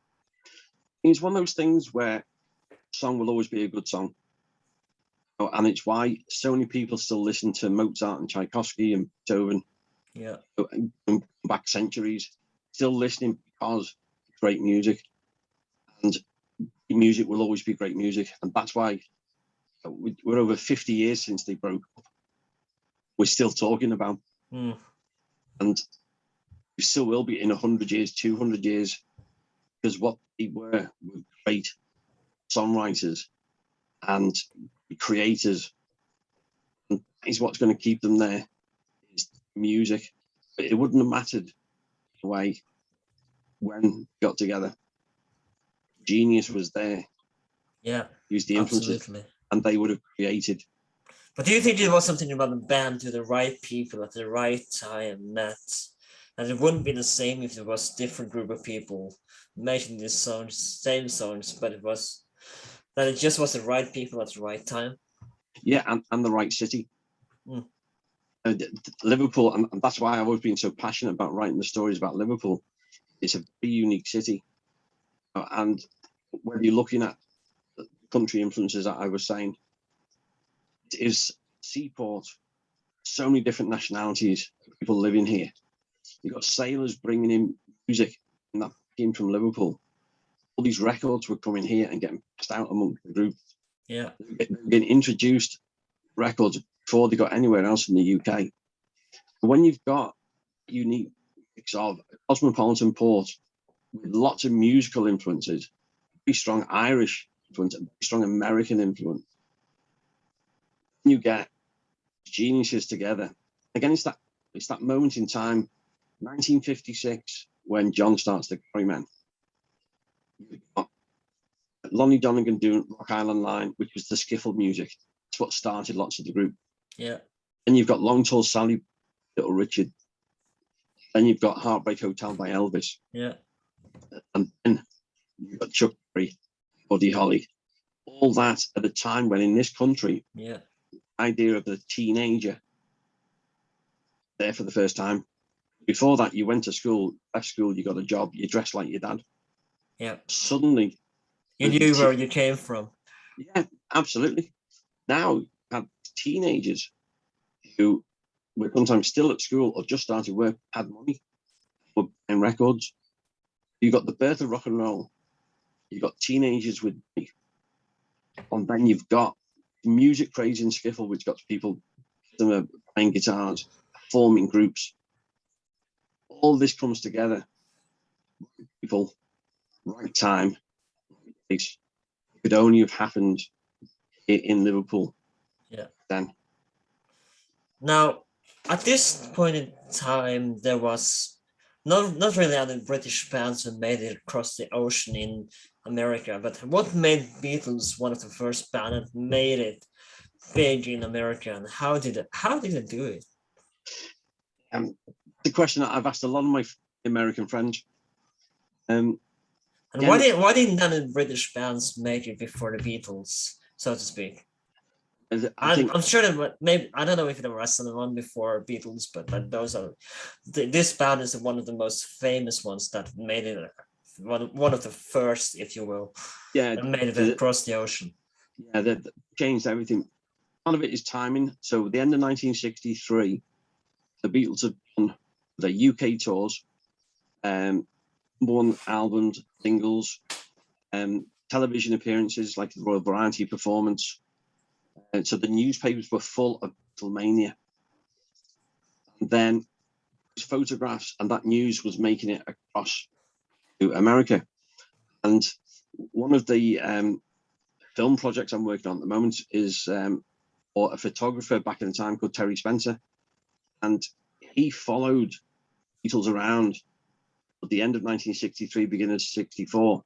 It's one of those things where a song will always be a good song. And it's why so many people still listen to Mozart and Tchaikovsky and Beethoven. Yeah. And back centuries, still listening because it's great music. And music will always be great music. And that's why we're over 50 years since they broke up. We're still talking about them. And we still will be in 100 years, 200 years, because what they were great songwriters and creators. And is what's going to keep them there, is music. But it wouldn't have mattered the way when we got together. Genius was there. Yeah, Use the influences, absolutely. and they would have created. But do you think it was something about the band to the right people at the right time that it wouldn't be the same if it was different group of people making these songs, same songs, but it was that it just was the right people at the right time? Yeah, and the right city. Mm. Liverpool, and that's why I've always been so passionate about writing the stories about Liverpool. It's a very unique city, and whether you're looking at the country influences that I was saying, it is seaport. So many different nationalities, people living here. You've got sailors bringing in music, and that came from Liverpool. All these records were coming here and getting passed out amongst the group. Yeah, Getting introduced records before they got anywhere else in the UK. But when you've got unique mix of a cosmopolitan port with lots of musical influences, very strong Irish influence, very strong American influence, you get geniuses together. Again, it's that moment in time, 1956, when John starts the Quarrymen. You've got Lonnie Donegan doing Rock Island Line, which was the skiffle music. It's what started lots of the group. yeah. And you've got Long Tall Sally, Little Richard. Then you've got Heartbreak Hotel by Elvis. Yeah. And then you've got Chuck Berry, Buddy Holly. All that at a time when in this country, Yeah. the idea of the teenager there for the first time. Before that, you went to school, left school, you got a job, you dressed like your dad. Yeah. Suddenly, You knew where you came from. Yeah, absolutely. Now you have teenagers who were sometimes still at school or just started work, had money for buying records. You got the birth of rock and roll. You got teenagers with money. And then you've got music craze in skiffle, which got people playing guitars, forming groups. All this comes together. People, right time, right place. It could only have happened in Liverpool. Yeah. Then. Now, at this point in time, there was not really any British bands who made it across the ocean in America, but what made Beatles one of the first bands that made it big in America, and how did it do it? The question that I've asked a lot of my American friends. And again, why didn't any British bands make it before the Beatles, so to speak? I'm sure that maybe I don't know if there was anyone before Beatles, but those are this band is one of the most famous ones that made it one of the first, if you will, that made it across the ocean. Yeah, that changed everything. Part of it is timing. So at the end of 1963, the Beatles had done their UK tours, one albums, singles, television appearances like the Royal Variety Performance. And so the newspapers were full of Beatlemania. And then photographs, and that news was making it across to America. And one of the film projects I'm working on at the moment is or a photographer back in the time called Terry Spencer, and he followed Beatles around at the end of 1963, beginning of 64.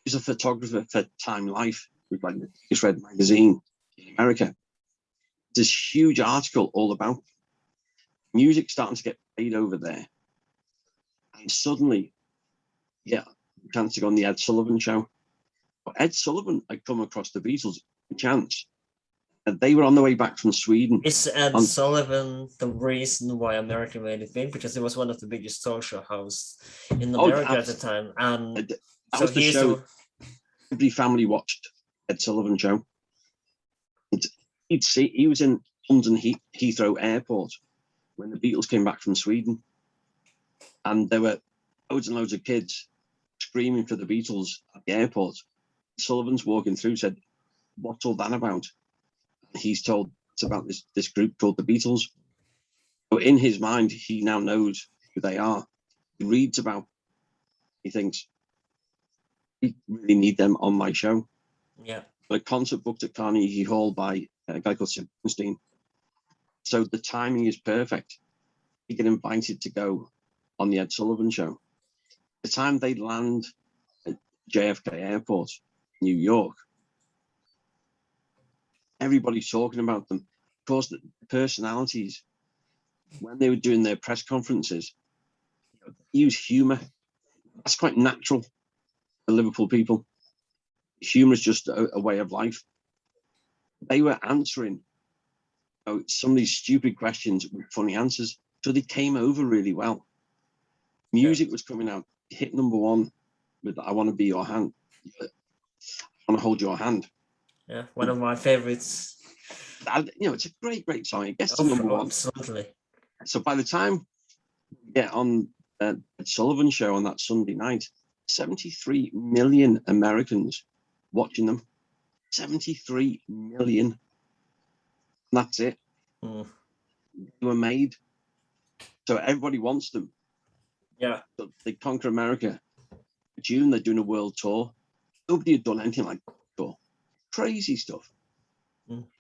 He was a photographer for Time Life, which was like the biggest read magazine in America. This huge article all about music starting to get played over there, and suddenly, yeah, a chance to go on the Ed Sullivan show. But Ed Sullivan had come across the Beatles a chance. And they were on the way back from Sweden. Is Ed Sullivan the reason why America made it big? Because it was one of the biggest talk show hosts in America at the time. And that so was the show. Every family watched Ed Sullivan show. And he was in London Heathrow Airport when the Beatles came back from Sweden. And there were loads and loads of kids screaming for the Beatles at the airport. Sullivan's walking through, said, "What's all that about?" He's told it's about this group called the Beatles. But in his mind, he now knows who they are. He reads about, he thinks, we really need them on my show. Yeah. A concert booked at Carnegie Hall by a guy called Sid Bernstein. So the timing is perfect. You get invited to go on the Ed Sullivan show. The time they land at JFK Airport, New York, everybody's talking about them. Of course, the personalities, when they were doing their press conferences, they use humor. That's quite natural for Liverpool people. Humor is just a way of life. They were answering some of these stupid questions with funny answers. So they came over really well. Music was coming out, hit number one with I Want to Be Your Hand. I Want to Hold Your Hand. Yeah, one of my favorites. It's a great song. It gets to number one. Absolutely. So by the time we get on the Sullivan show on that Sunday night, 73 million Americans watching them. 73 million. And that's it. Mm. They were made. So everybody wants them. Yeah. So they conquer America. June, they're doing a world tour. Nobody had done anything like that before. Crazy stuff.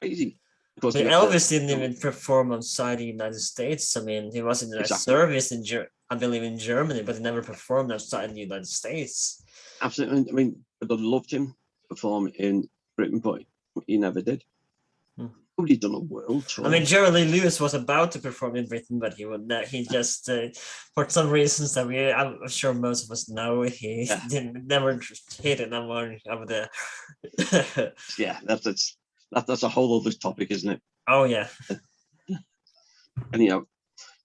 Crazy. But Elvis didn't even perform outside the United States. I mean, he was in a service in I believe in Germany, but he never performed outside the United States. Absolutely. I mean, I'd loved him to perform in Britain, but he never did. Nobody done a world tour. I mean, Jerry Lee Lewis was about to perform in Britain, but he just for some reasons that I'm sure most of us know, he never hit it over there. Yeah, that's a whole other topic, isn't it? Oh yeah. And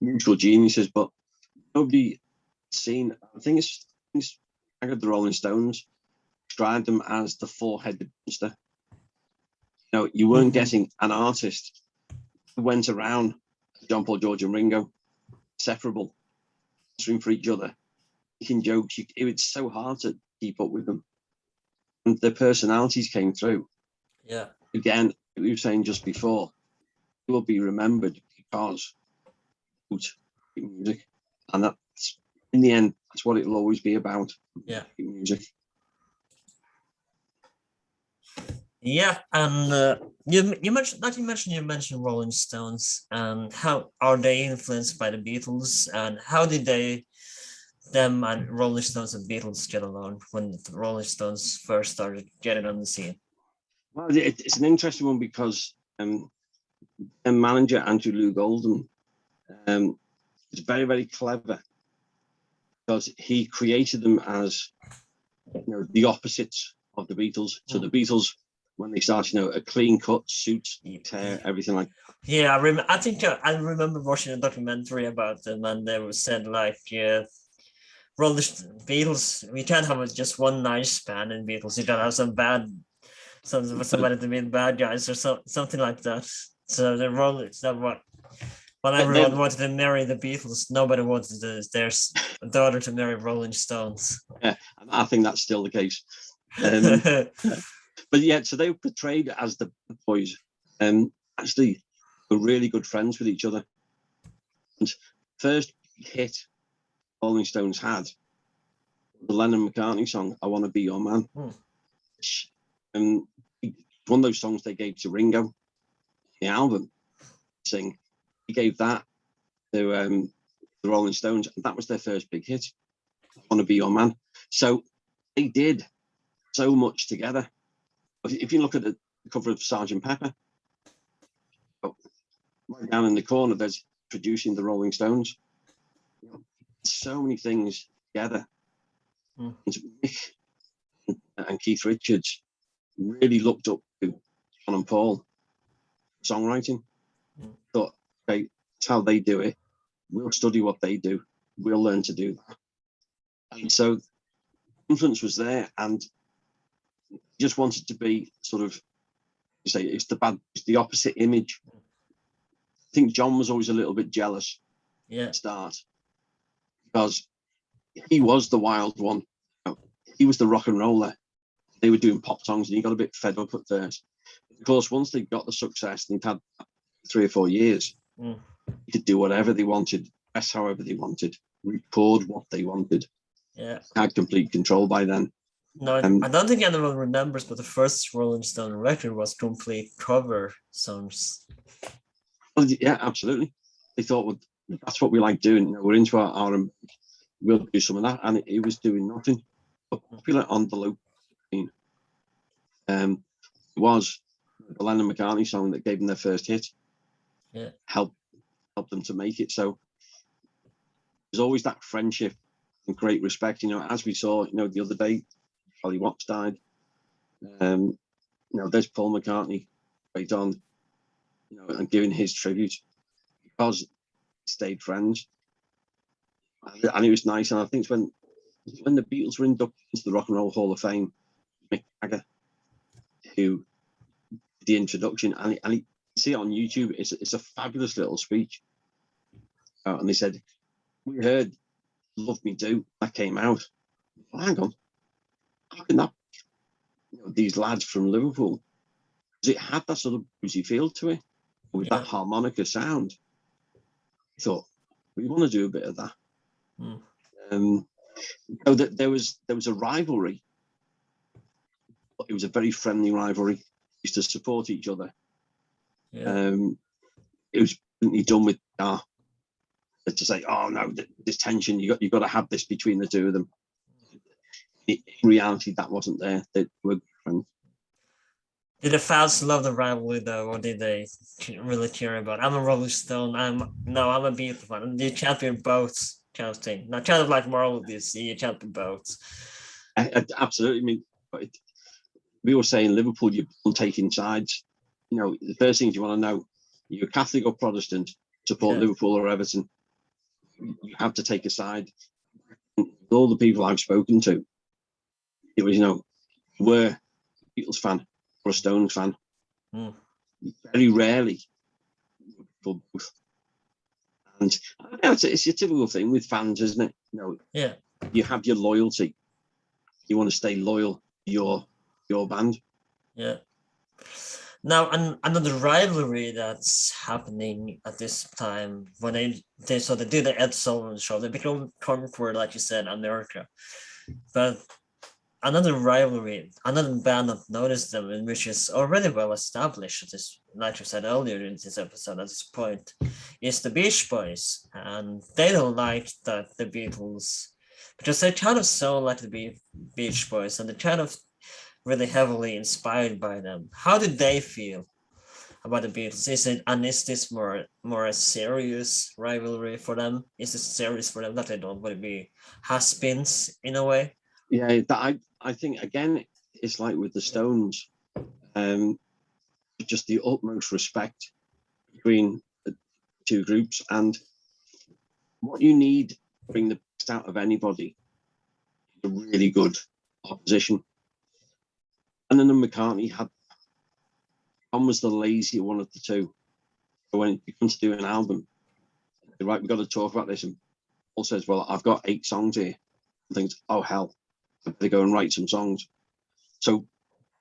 mutual geniuses, but nobody seen. I think it's I got the Rolling Stones described them as the four-headed monster. You weren't getting an artist who went around John Paul, George, and Ringo, separable, answering for each other, making jokes. It's so hard to keep up with them, and their personalities came through. Yeah. Again, we were saying just before, it will be remembered because of music, and that's in the end, that's what it'll always be about. Yeah. Music. Yeah, and you mentioned Rolling Stones, and how are they influenced by the Beatles, and how did them and Rolling Stones and Beatles get along when the Rolling Stones first started getting on the scene? Well, it's an interesting one because their manager Andrew Lou Golden is very, very clever because he created them as the opposites of the Beatles. So the Beatles, when they started, a clean cut suit, hair, everything like. Yeah, I think I remember watching a documentary about them, and they said like, Beatles, we can't have just one nice band in Beatles. You gotta have somebody to be bad guys or something like that. So the Rolling, it's not what. When everyone wanted to marry the Beatles, nobody wanted their daughter to marry Rolling Stones. Yeah, I think that's still the case. But yeah, so they were portrayed as the boys, actually were really good friends with each other. And first hit Rolling Stones had the Lennon-McCartney song, I Want to Be Your Man. And one of those songs they gave to Ringo, the album, sing. He gave that to the Rolling Stones, and that was their first big hit, I Want to Be Your Man. So they did so much together. If you look at the cover of Sgt. Pepper, right down in the corner, there's producing the Rolling Stones. So many things together. Mick and Keith Richards really looked up to John and Paul songwriting. Thought, okay, that's how they do it. We'll study what they do. We'll learn to do that. And so influence was there, and just wanted to be sort of, it's the opposite image. I think John was always a little bit jealous at the start because he was the wild one. He was the rock and roller. They were doing pop songs, and he got a bit fed up at first. Of course, once they got the success, and they'd had 3 or 4 years, they could do whatever they wanted, dress however they wanted, record what they wanted. Yeah, had complete control by then. No, I don't think anyone remembers, but the first Rolling Stone record was complete cover songs. Well, yeah, absolutely. They thought, well, that's what we like doing. You know, we're into our we'll do some of that, and it was doing nothing. But popular on the local scene was the Lennon McCartney song that gave them their first hit. Yeah. Helped them to make it. So there's always that friendship and great respect. You know, as we saw, you know, the other day, Charlie Watts died. You know, there's Paul McCartney right on, you know, and giving his tribute because they stayed friends. And it was nice. And I think when the Beatles were inducted into the Rock and Roll Hall of Fame, Mick Jagger, who did the introduction, and you see it on YouTube, it's a fabulous little speech. And they said, we heard Love Me Do, that came out. Well, hang on, how can that, you know, these lads from Liverpool, because it had that sort of bluesy feel to it, with that harmonica sound. I thought, we want to do a bit of that. So that there was a rivalry, but it was a very friendly rivalry. We used to support each other. It was done with to say, oh no, this tension, you got to have this between the two of them. In reality, that wasn't there. They were friends. Did the fans love the rivalry though, or did they really care about it? I'm a Rolling Stone. I'm a Beatles fan. You champion both kind of thing. Not kind of like moral this. You champion both. Absolutely. I mean, we were saying Liverpool, you're taking sides. You know, the first things you want to know, you're Catholic or Protestant, support Liverpool or Everton. You have to take a side. And all the people I've spoken to, it was, you know, were a Beatles fan or a Stones fan. Very rarely for both. And it's a typical thing with fans, isn't it? You know, you have your loyalty. You want to stay loyal to your band. Yeah. Now, another rivalry that's happening at this time, when they do the Ed Sullivan show, they become conquered, like you said, America. But another rivalry, another band that noticed them, and which is already well established, this, like you said earlier in this episode, at this point, is the Beach Boys, and they don't like that the Beatles, because they kind of sound like the Beach Boys, and they kind of really heavily inspired by them. How did they feel about the Beatles? Is this more a serious rivalry for them? Is this serious for them that they don't want to be has-beens in a way? Yeah, I think again, it's like with the Stones, just the utmost respect between the two groups, and what you need to bring the best out of anybody is a really good opposition. And then McCartney Tom was the lazier one of the two. So when it comes to do an album, right, we've got to talk about this. And Paul says, well, I've got 8 songs here. And thinks, oh hell, I better go and write some songs. So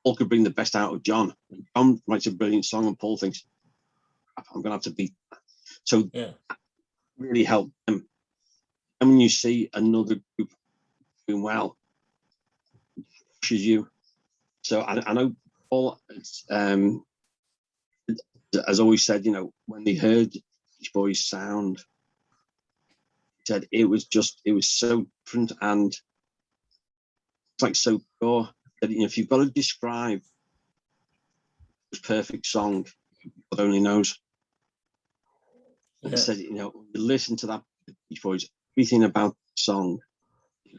Paul could bring the best out of John. John writes a brilliant song, and Paul thinks, I'm going to have to beat that. So that really helped them. And when you see another group doing well, it pushes you. So I know Paul has always said, you know, when they heard Beach Boys sound, he said it was so different, and it's like so pure that, you know, if you've got to describe this perfect song, God only knows. He said, you know, you listen to that Beach Boys, everything about the song,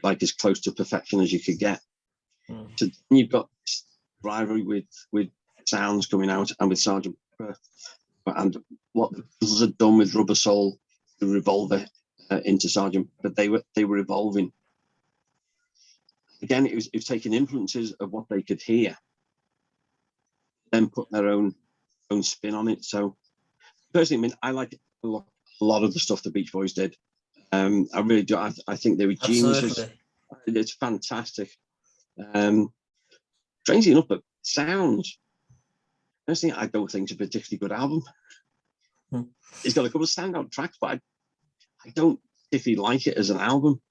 like as close to perfection as you could get. So you've got this rivalry with sounds coming out, and with Sgt. Pepper, and what the Beatles had done with Rubber Soul, the Revolver, into Sgt. But they were evolving. Again, it was taking influences of what they could hear, then put their own spin on it. So personally, I mean, I like a lot of the stuff the Beach Boys did. I really do. I think they were geniuses. Absolutely. It's fantastic. Strangely enough, but sounds, personally, I don't think it's a particularly good album. It's got a couple of standout tracks, but I don't particularly like it as an album.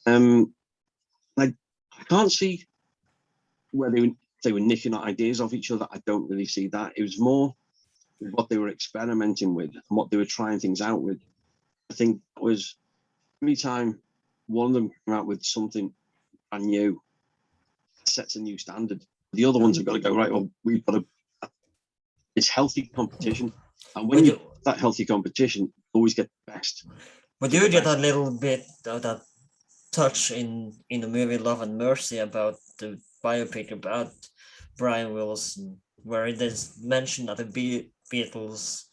I can't see where they were nicking ideas off each other. I don't really see that. It was more what they were experimenting with and what they were trying things out with. I think it was every time one of them came out with something brand new, sets a new standard. The other ones have got to go, right, well, we've got to, it's healthy competition. And when you that healthy competition, you always get the best. But you get a little bit of that touch in the movie Love and Mercy about the biopic about Brian Wilson, where it is mentioned that the Beatles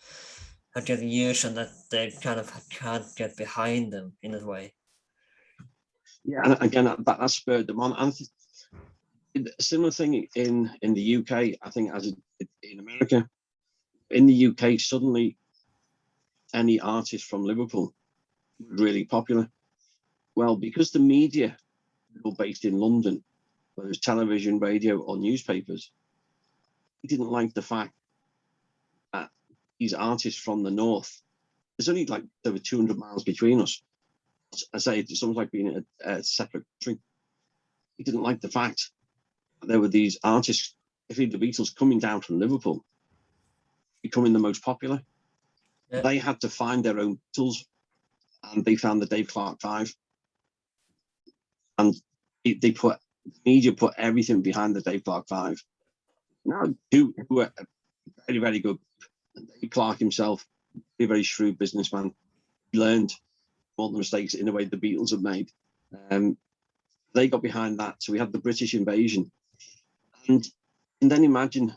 are getting used and that they kind of can't get behind them in a way. Yeah, and again, that spurred them on. And a similar thing in the UK, I think, as in America. In the UK, suddenly any artist from Liverpool was really popular. Well, because the media were based in London, whether it was television, radio, or newspapers, he didn't like the fact that these artists from the north, there's only like there were 200 miles between us. I say it's almost like being a separate country. He didn't like the fact that there were these artists, particularly the Beatles, coming down from Liverpool, becoming the most popular. Yeah. They had to find their own Beatles, and they found the Dave Clark Five, and they put media put everything behind the Dave Clark Five. Now, who were very, very good. And Dave Clark himself, a very shrewd businessman, learned all the mistakes in a way the Beatles have made. They got behind that. So we had the British invasion. And then imagine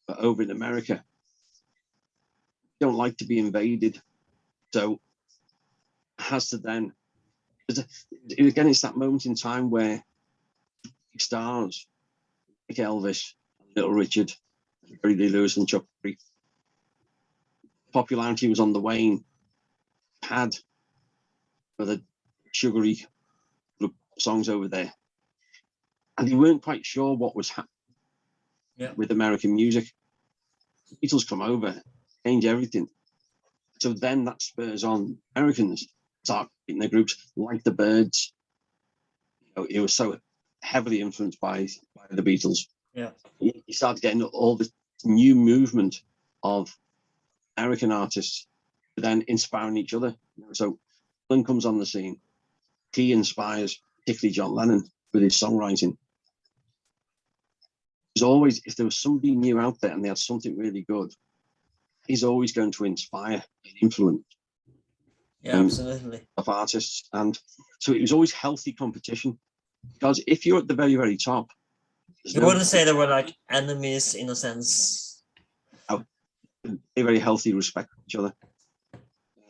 over in America, you don't like to be invaded. So it has to then, again, it's that moment in time where stars like Elvis, Little Richard, Jerry Lee Lewis and Chuck Berry, popularity was on the wane, had the sugary songs over there, and they weren't quite sure what was happening with American music. The Beatles come over, change everything. So then that spurs on Americans start in their groups like the Byrds. You know, it was so heavily influenced by the Beatles. Yeah, you start getting all this new movement of American artists, then inspiring each other. So Lennon comes on the scene. He inspires, particularly John Lennon, with his songwriting. There's always, if there was somebody new out there and they had something really good, he's always going to inspire and influence. Yeah, absolutely. Of artists. And so it was always healthy competition. Because if you're at the very, very top, you wouldn't say they were like enemies in a sense. They very healthy respect each other.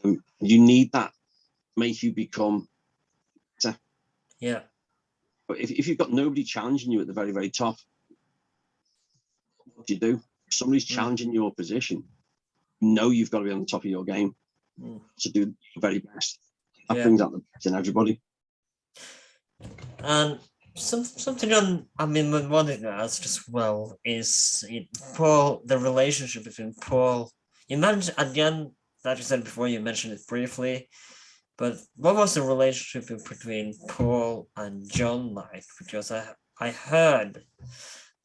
You need that to make you become better. Yeah. But if you've got nobody challenging you at the very, very top, what do you do? If somebody's challenging your position, you know you've got to be on the top of your game to do the very best. That brings out the best in everybody. And something I'm wanting to ask as well is Paul, the relationship between Paul. You mentioned at the end that you said before, you mentioned it briefly, but what was the relationship between Paul and John like? Because I heard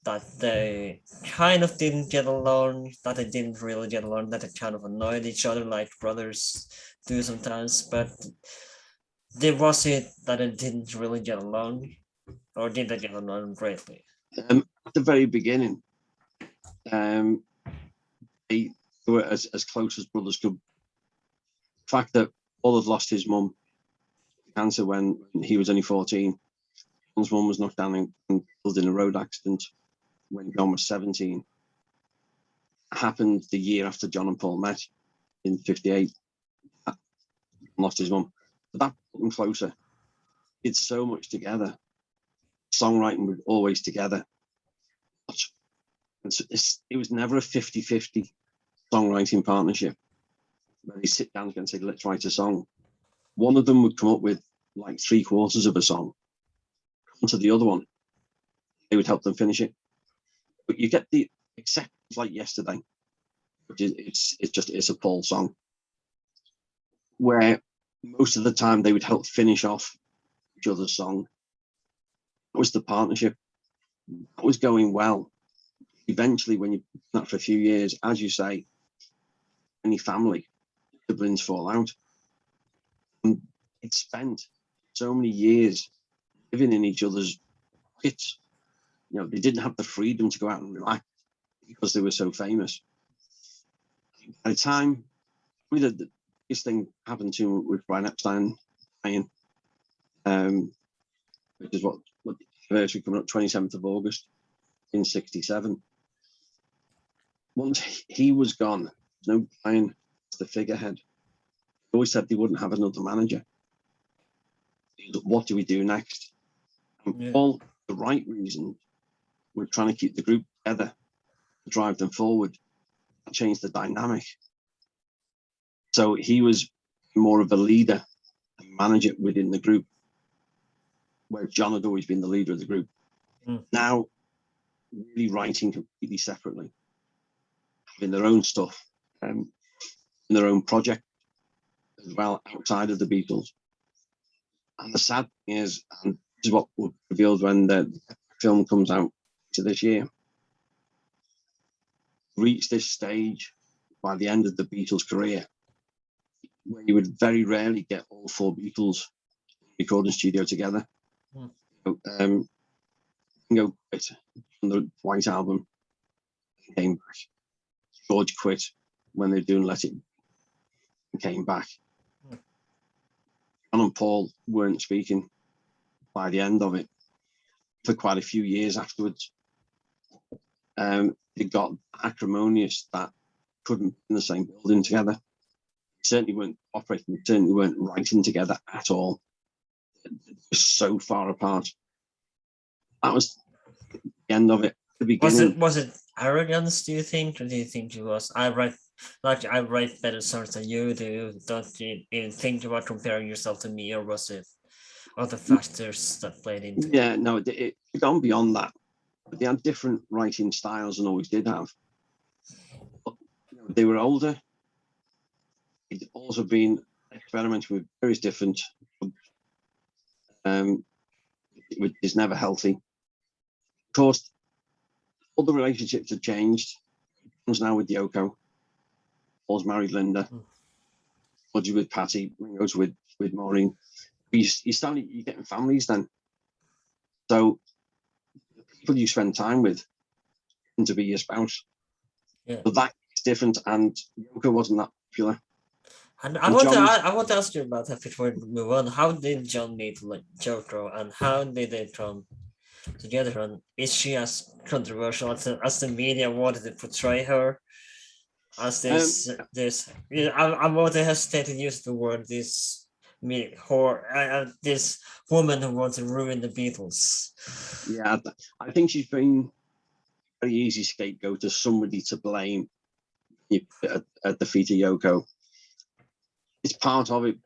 that they kind of didn't get along, that they didn't really get along, that they kind of annoyed each other like brothers do sometimes, but was it that they didn't really get along, or did they get along greatly? At the very beginning, they were as close as brothers could. The fact that Paul had lost his mum to cancer when he was only 14. John's mum was knocked down and killed in a road accident when John was 17. Happened the year after John and Paul met in 58. Lost his mum. But that put them closer. Did so much together. Songwriting was always together. It was never a 50-50 songwriting partnership where they sit down and say, let's write a song. One of them would come up with like 3/4 of a song. Come to the other one, they would help them finish it. But you get the exceptions like Yesterday, which is it's a Paul song, where most of the time they would help finish off each other's song. That was the partnership. That was going well. Eventually, when you've done that for a few years, as you say, any family, siblings fall out. And it spent so many years living in each other's pockets. You know, they didn't have the freedom to go out and relax because they were so famous. By the time this thing happened to him with Brian Epstein dying, which is what the anniversary coming up, 27th of August in 67. Once he was gone, no Brian was the figurehead. They always said they wouldn't have another manager. What do we do next? And all the right reasons, we're trying to keep the group together, to drive them forward, change the dynamic. So he was more of a leader and manager within the group, where John had always been the leader of the group. Now, really writing completely separately, having their own stuff, and their own project as well outside of the Beatles. And the sad thing is, and this is what will be revealed when the film comes out to this year, reached this stage by the end of the Beatles' career, where you would very rarely get all four Beatles recording studio together. Ringo quit on the White Album, came back. George quit when they were doing Let It Be, and came back. John and Paul weren't speaking by the end of it for quite a few years afterwards. They got acrimonious that couldn't be in the same building together. Certainly weren't operating, certainly weren't writing together at all. They were so far apart. That was the end of it. The beginning. Was it arrogance, do you think? Or do you think it was I write better songs than you do? Don't you even think about comparing yourself to me, or was it other factors that played into it? Yeah, no, it gone beyond that. But they had different writing styles and always did have. But, you know, they were older. They'd also been experimenting with various different which is never healthy. Of course, all the relationships have changed. One's now with Yoko. Paul's married Linda. Roger's with Patty. Ringo's with Maureen. You're getting families then. So the people you spend time with tend to be your spouse. Yeah. But that's different, and Yoko wasn't that popular. And I want to ask you about that before we move on. How did John meet Yoko, and how did they come together? And is she as controversial as the media wanted to portray her? As this I'm going to hesitate to use the word this woman who wants to ruin the Beatles. Yeah, I think she's been a very easy scapegoat to somebody to blame at the feet of Yoko. It's part of it,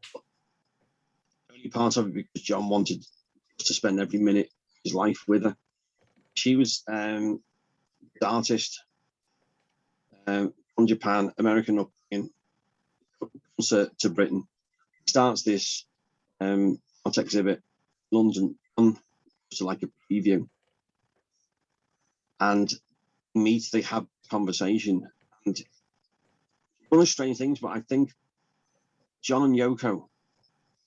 only part of it because John wanted to spend every minute of his life with her. She was an artist from Japan, American upbringing, comes to Britain, starts this art exhibit, London, to like a preview, and they have conversation. And one of the strange things, but I think John and Yoko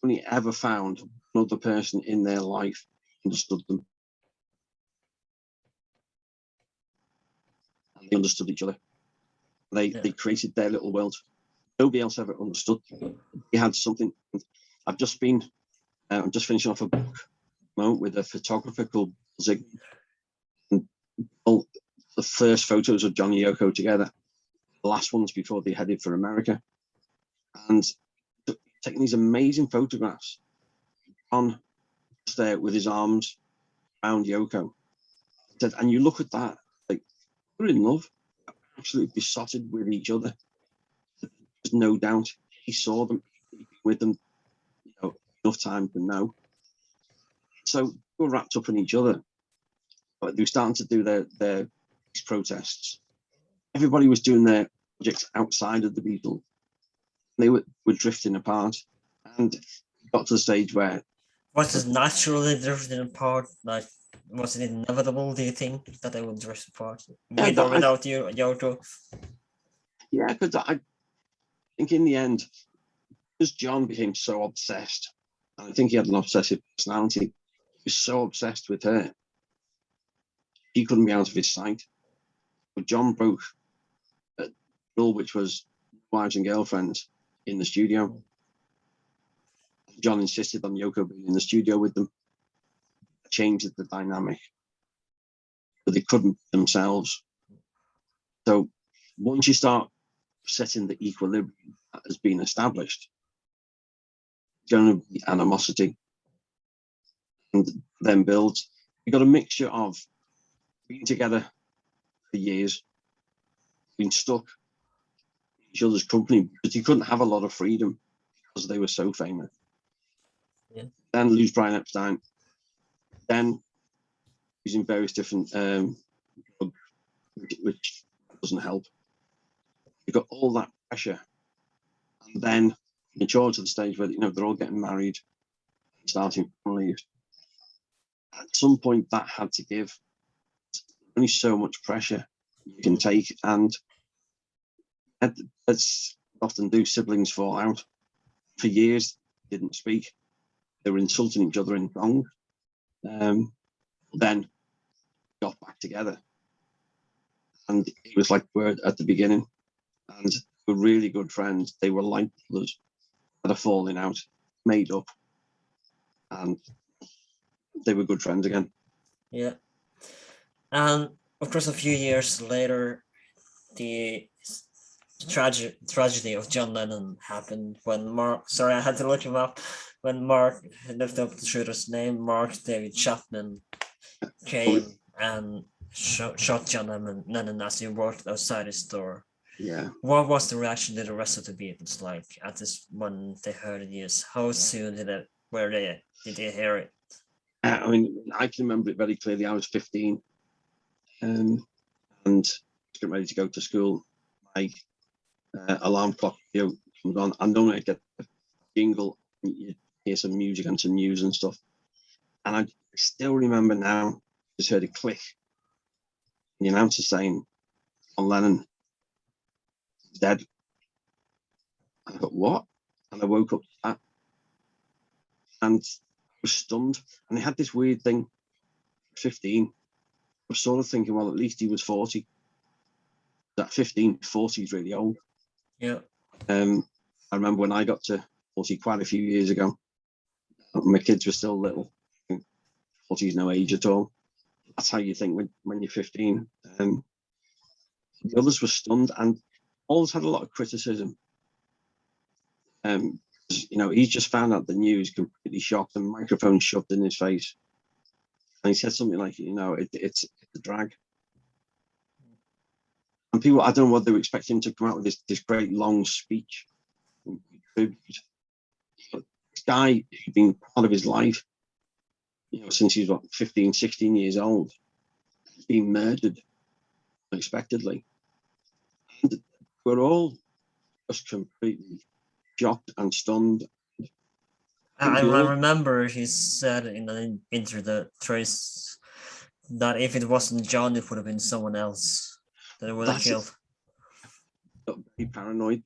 only ever found another person in their life who understood them. And they understood each other. They created their little world. Nobody else ever understood. They had something. I'm just finishing off a book with a photographer called Zig. And all the first photos of John and Yoko together, the last ones before they headed for America. And taking these amazing photographs, John was there with his arms around Yoko. And you look at that, like, we're in love, absolutely besotted with each other. There's no doubt he saw them, with them, enough time to know. So we were wrapped up in each other. But they were starting to do their protests. Everybody was doing their projects outside of the Beatles. They were drifting apart, and got to the stage where was it naturally drifting apart? Like, was it inevitable? Do you think that they would drift apart with or without Yoko? Yeah, because think in the end, because John became so obsessed, and I think he had an obsessive personality, he was so obsessed with her, he couldn't be out of his sight. But John broke a rule, which was wives and girlfriends in the studio. John insisted on Yoko being in the studio with them. It changed the dynamic, but they couldn't themselves. So once you start setting the equilibrium that has been established, there's going to be animosity, and then builds. You got a mixture of being together for years, being stuck in each other's company, but you couldn't have a lot of freedom because they were so famous. Yeah. Then lose Brian Epstein, then using various different drugs, which doesn't help. You got all that pressure, and then mature to the stage where they're all getting married, starting families. At some point, that had to give. There's only so much pressure you can take, and that's often do. Siblings fall out. For years, didn't speak. They were insulting each other in songs. Then got back together, and it was like we're at the beginning, and we're really good friends. They were like brothers, had a falling out, made up, and they were good friends again. Yeah. And of course, a few years later, the tragedy of John Lennon happened when Mark. Sorry, I had to look him up. When Mark looked up the shooter's name, Mark David Chapman came and shot John Lennon as he walked outside his door. Yeah. What was the reaction to the rest of the Beatles like at this when they heard the news? How soon did they hear it? I mean, I can remember it very clearly. I was 15, and getting ready to go to school. My alarm clock comes on. I normally get a jingle, you hear some music and some news and stuff. And I still remember now, just heard a click. The announcer saying, John Lennon is dead. And I thought, what? And I woke up to that. And I was stunned. And they had this weird thing, 15. I was sort of thinking, well, at least he was 40. That 15, 40 is really old. Yeah. I remember when I got to 40 quite a few years ago, my kids were still little. 40 is no age at all. That's how you think when you're 15. The others were stunned, and always had a lot of criticism. He's just found out the news, completely shocked, and microphone shoved in his face. And he said something like, it's a drag. And people, I don't know what they were expecting him to come out with this great long speech. This guy who'd been part of his life, since he was 15, 16 years old, being murdered unexpectedly. And we're all just completely shocked and stunned. I remember he said in an interview that Trace that if it wasn't John, it would have been someone else that it would have killed. Got very paranoid,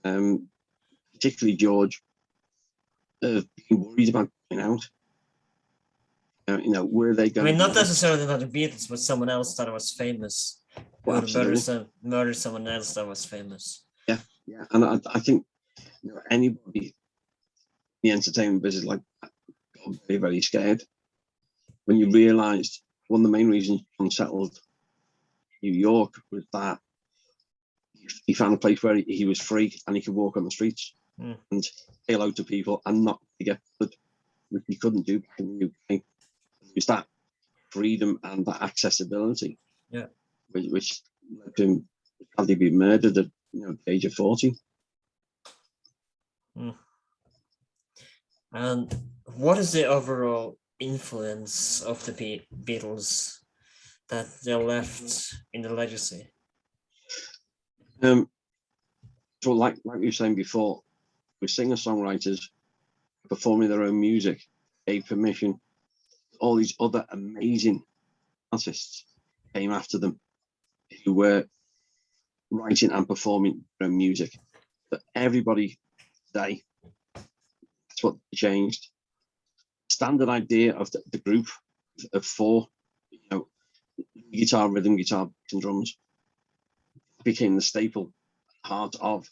particularly George, being worried about going out. Where they going? I mean, not necessarily not the Beatles, but someone else that was famous. Well, would have murdered someone else that was famous. Yeah, and I think anybody in the entertainment business got very, very scared when you realised one of the main reasons John settled New York was that he found a place where he was free and he could walk on the streets and say hello to people and not get blood, which he couldn't do back in the UK. It was that freedom and that accessibility, which led to him probably be murdered at the age of 40. And what is the overall influence of the Beatles that they left in the legacy? So like we were saying before, with singer-songwriters performing their own music, gave permission. All these other amazing artists came after them who were writing and performing their own music. But everybody today, that's what changed. Standard idea of the group of four, guitar, rhythm guitar, and drums became the staple heart of,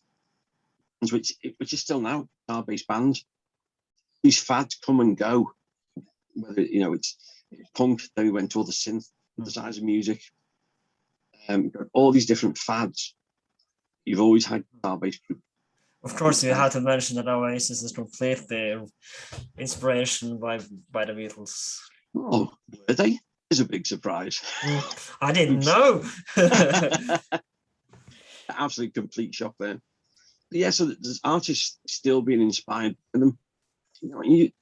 which is still now guitar-based bands. These fads come and go. Whether it's punk, then we went to all the synth, the size of music, all these different fads. You've always had guitar-based group. Of course, you have to mention that Oasis is completely inspiration by the Beatles. Oh, were they? It's a big surprise. I didn't know. Absolute complete shock there. But yeah, so there's artists still being inspired by them. You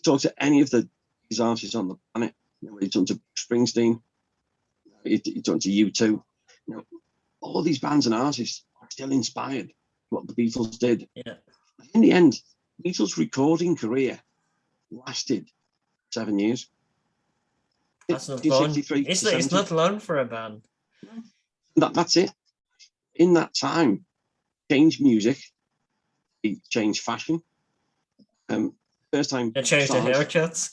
talk to any of these artists on the planet. You talk to Springsteen. You talk to U2. All these bands and artists are still inspired. What the Beatles did. Yeah. In the end, Beatles' recording career lasted 7 years. That's not long. It's not long for a band. That's it. In that time, changed music, it changed fashion. First time they changed the haircuts.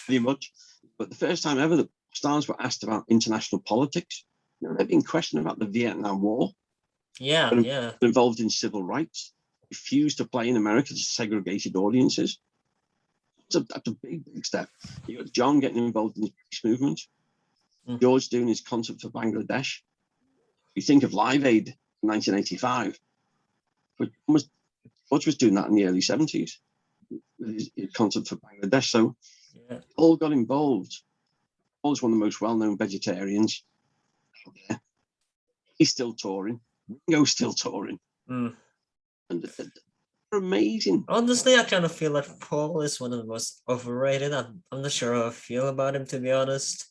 Pretty much. But the first time ever that stars were asked about international politics. They've been questioned about the Vietnam War. Yeah. Involved in civil rights, refused to play in America to segregated audiences. That's a big step. You got John getting involved in the peace movement, George doing his concert for Bangladesh. You think of Live Aid in 1985, but George was doing that in the early 70s with his concert for Bangladesh. So all got involved. Paul's one of the most well-known vegetarians out there. He's still touring. Ringo's still touring. And they're amazing. Honestly, I kind of feel like Paul is one of the most overrated. I'm not sure how I feel about him, to be honest.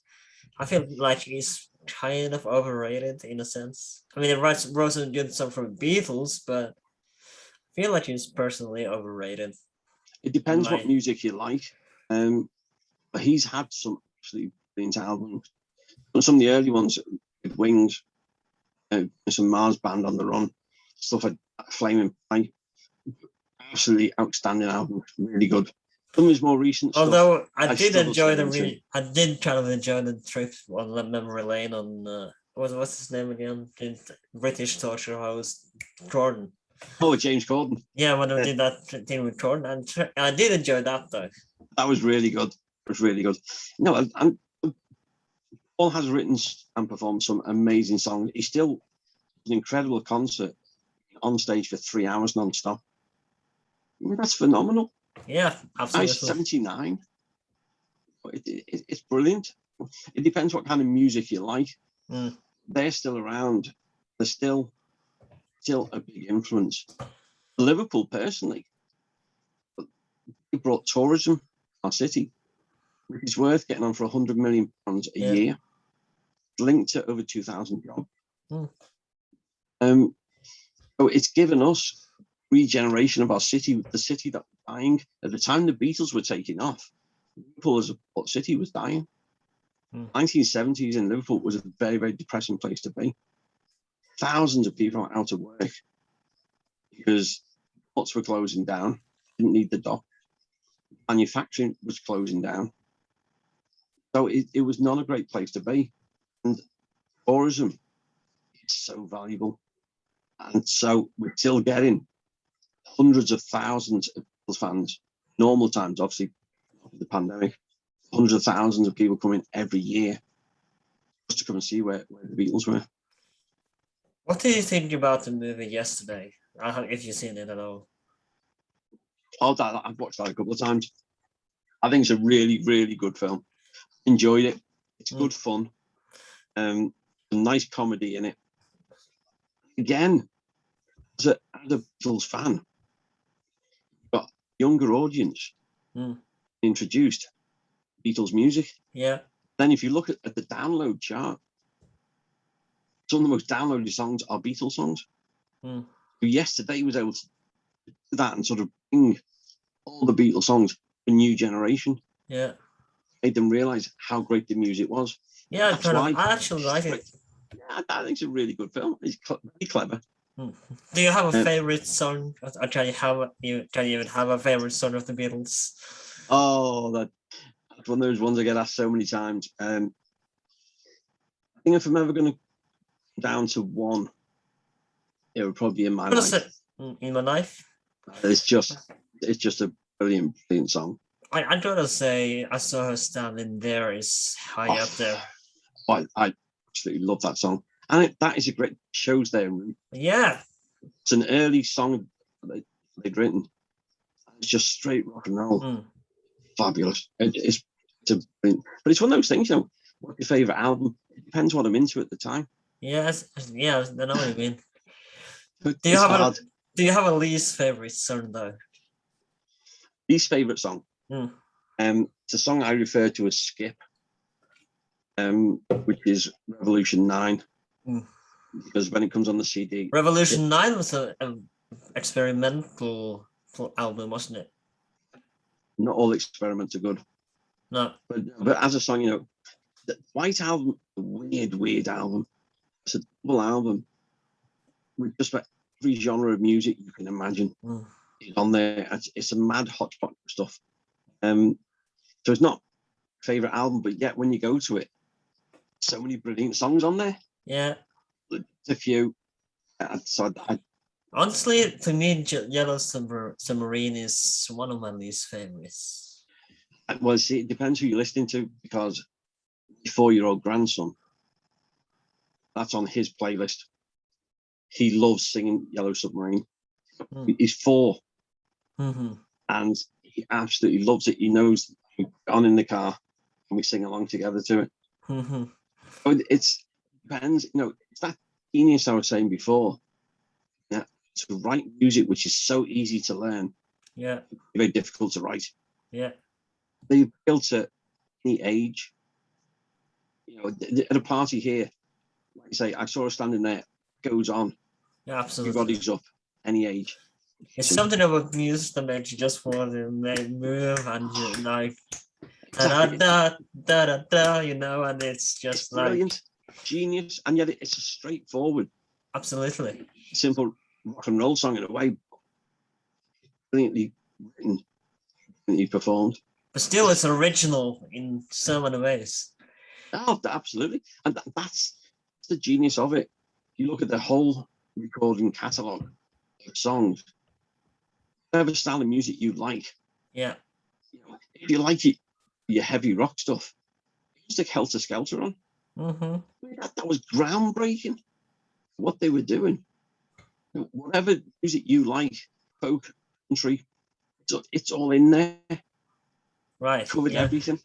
I feel like he's kind of overrated in a sense. I mean, he wrote some good stuff for Beatles, but I feel like he's personally overrated. It depends what music you like. But he's had some absolutely brilliant albums. Some of the early ones with Wings, some Mars Band on the Run, stuff like Flaming Pie. Absolutely outstanding album, really good. Some of his more recent Although stuff, I did kind of enjoy the trip on the memory lane on what's his name again? The British torture host Jordan. Oh, James Corden. Yeah, when I did that thing with Jordan, and I did enjoy that though. That was really good. It was really good. No, and Paul has written and performed some amazing songs. He's still an incredible concert on stage for 3 hours non-stop. I mean, that's phenomenal. Yeah, absolutely. He's 79. It's brilliant. It depends what kind of music you like. They're still around. They're still a big influence. Liverpool, personally, they brought tourism to our city, which is worth getting on for £100 million a year, linked to over 2,000 jobs. So it's given us regeneration of our city, the city that was dying. At the time the Beatles were taking off, Liverpool as a city was dying. 1970s in Liverpool was a very, very depressing place to be. Thousands of people were out of work because ports were closing down, didn't need the dock. Manufacturing was closing down. So it was not a great place to be. And tourism is so valuable. And so we're still getting hundreds of thousands of Beatles fans. Normal times, obviously, after the pandemic, hundreds of thousands of people coming every year just to come and see where the Beatles were. What do you think about the movie Yesterday? If you've seen it at all? I've watched that a couple of times. I think it's a really, really good film. Enjoyed it. It's good fun. A nice comedy in it. Again, as a Beatles fan, got a younger audience introduced Beatles music. Yeah. Then if you look at the download chart, some of the most downloaded songs are Beatles songs. Yesterday was able to do that and sort of bring all the Beatles songs to a new generation. Yeah. Made them realise how great the music was. Yeah, I actually like it. Yeah, I think it's a really good film. It's very clever. Hmm. Do you have a Uh, favorite song? Or can you even have a favorite song of the Beatles? oh, that's one of those ones I get asked so many times. I think if I'm ever going to down to one, it would probably be In My I'm gonna say Life. In My Life. It's just a brilliant song. I'd gotta say I Saw Her Standing There is high up there. I absolutely love that song, and that is a great shows their root. Yeah. It's an early song they'd written. It's just straight rock and roll, fabulous. It's but it's one of those things, what's your favorite album? It depends what I'm into at the time. Yes, yeah, I know what you mean. Do you It's have a hard. Do you have a least favorite song though? Least favorite song. Mm. It's a song I refer to as Skip, which is Revolution 9, because when it comes on the CD, Revolution 9 was an experimental album, wasn't it? not all experiments are good. No. But as a song, the White Album, a weird album. It's a double album with just about every genre of music you can imagine is on there. It's a mad hotspot of stuff. So it's not favorite album, but yet when you go to it, so many brilliant songs on there. Yeah. A few. Honestly, to me, Yellow Submarine is one of my least favorites. Well, see, it depends who you're listening to, because my 4-year-old grandson, that's on his playlist. He loves singing Yellow Submarine. He's 4, and he absolutely loves it. He knows on in the car and we sing along together to it. But it depends, it's that genius I was saying before. Yeah, to write music which is so easy to learn. Yeah. Very difficult to write. Yeah. They've built at any age. At a party here, like I say, I saw her standing there, goes on. Yeah, absolutely. Everybody's up, any age. It's something about music that makes you just want to move and you like da da da da, and it's just like brilliant, genius, and yet it's a straightforward, absolutely simple rock and roll song in a way, brilliantly written, brilliantly performed. But still, it's original in so many ways. Oh, absolutely, and that's the genius of it. You look at the whole recording catalogue of songs, whatever style of music you like. Yeah. If you like it, your heavy rock stuff, stick Helter Skelter on. That was groundbreaking. What they were doing. Whatever music you like, folk, country, it's all in there. Right. Covered everything.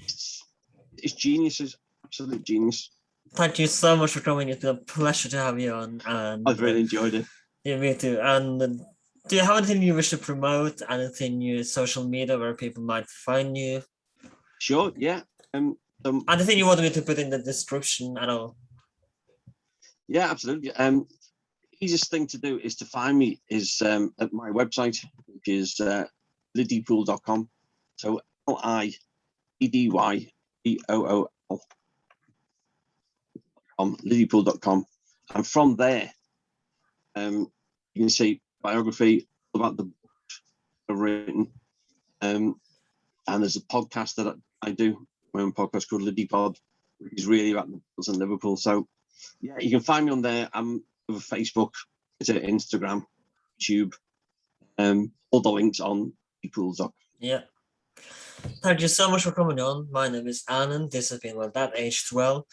It's geniuses, absolute genius. Thank you so much for coming. It's a pleasure to have you on. And I've really enjoyed it. Yeah, me too. And do you have anything you wish to promote? Anything new social media where people might find you? Sure, yeah. Anything you want me to put in the description at all? Yeah, absolutely. Easiest thing to do is to find me is at my website, which is lidypool.com. So LIDYPOOL.com, lidypool.com. And from there, you can see biography about the books I've written. And there's a podcast that I do, my own podcast called Liddy Pod, which is really about the Beatles and Liverpool. So yeah, you can find me on there. I'm over Facebook, it's Instagram, YouTube, all the links on lidypool.com. Yeah. Thank you so much for coming on. My name is Anand. This has been Well That Aged Well.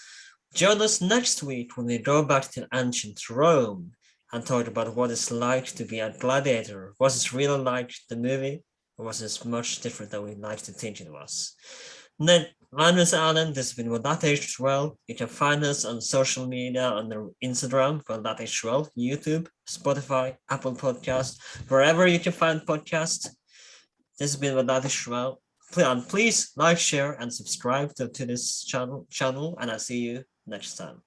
Join us next week when we go back to ancient Rome and talk about what it's like to be a gladiator. Was it really like the movie, or was it much different than we like to think it was? My name is Alan. This has been Well That Aged Well. You can find us on social media on the Instagram, Well That Aged Well, YouTube, Spotify, Apple Podcasts, wherever you can find podcasts. This has been Well That Aged Well. Please like, share, and subscribe to this channel, and I'll see you next time.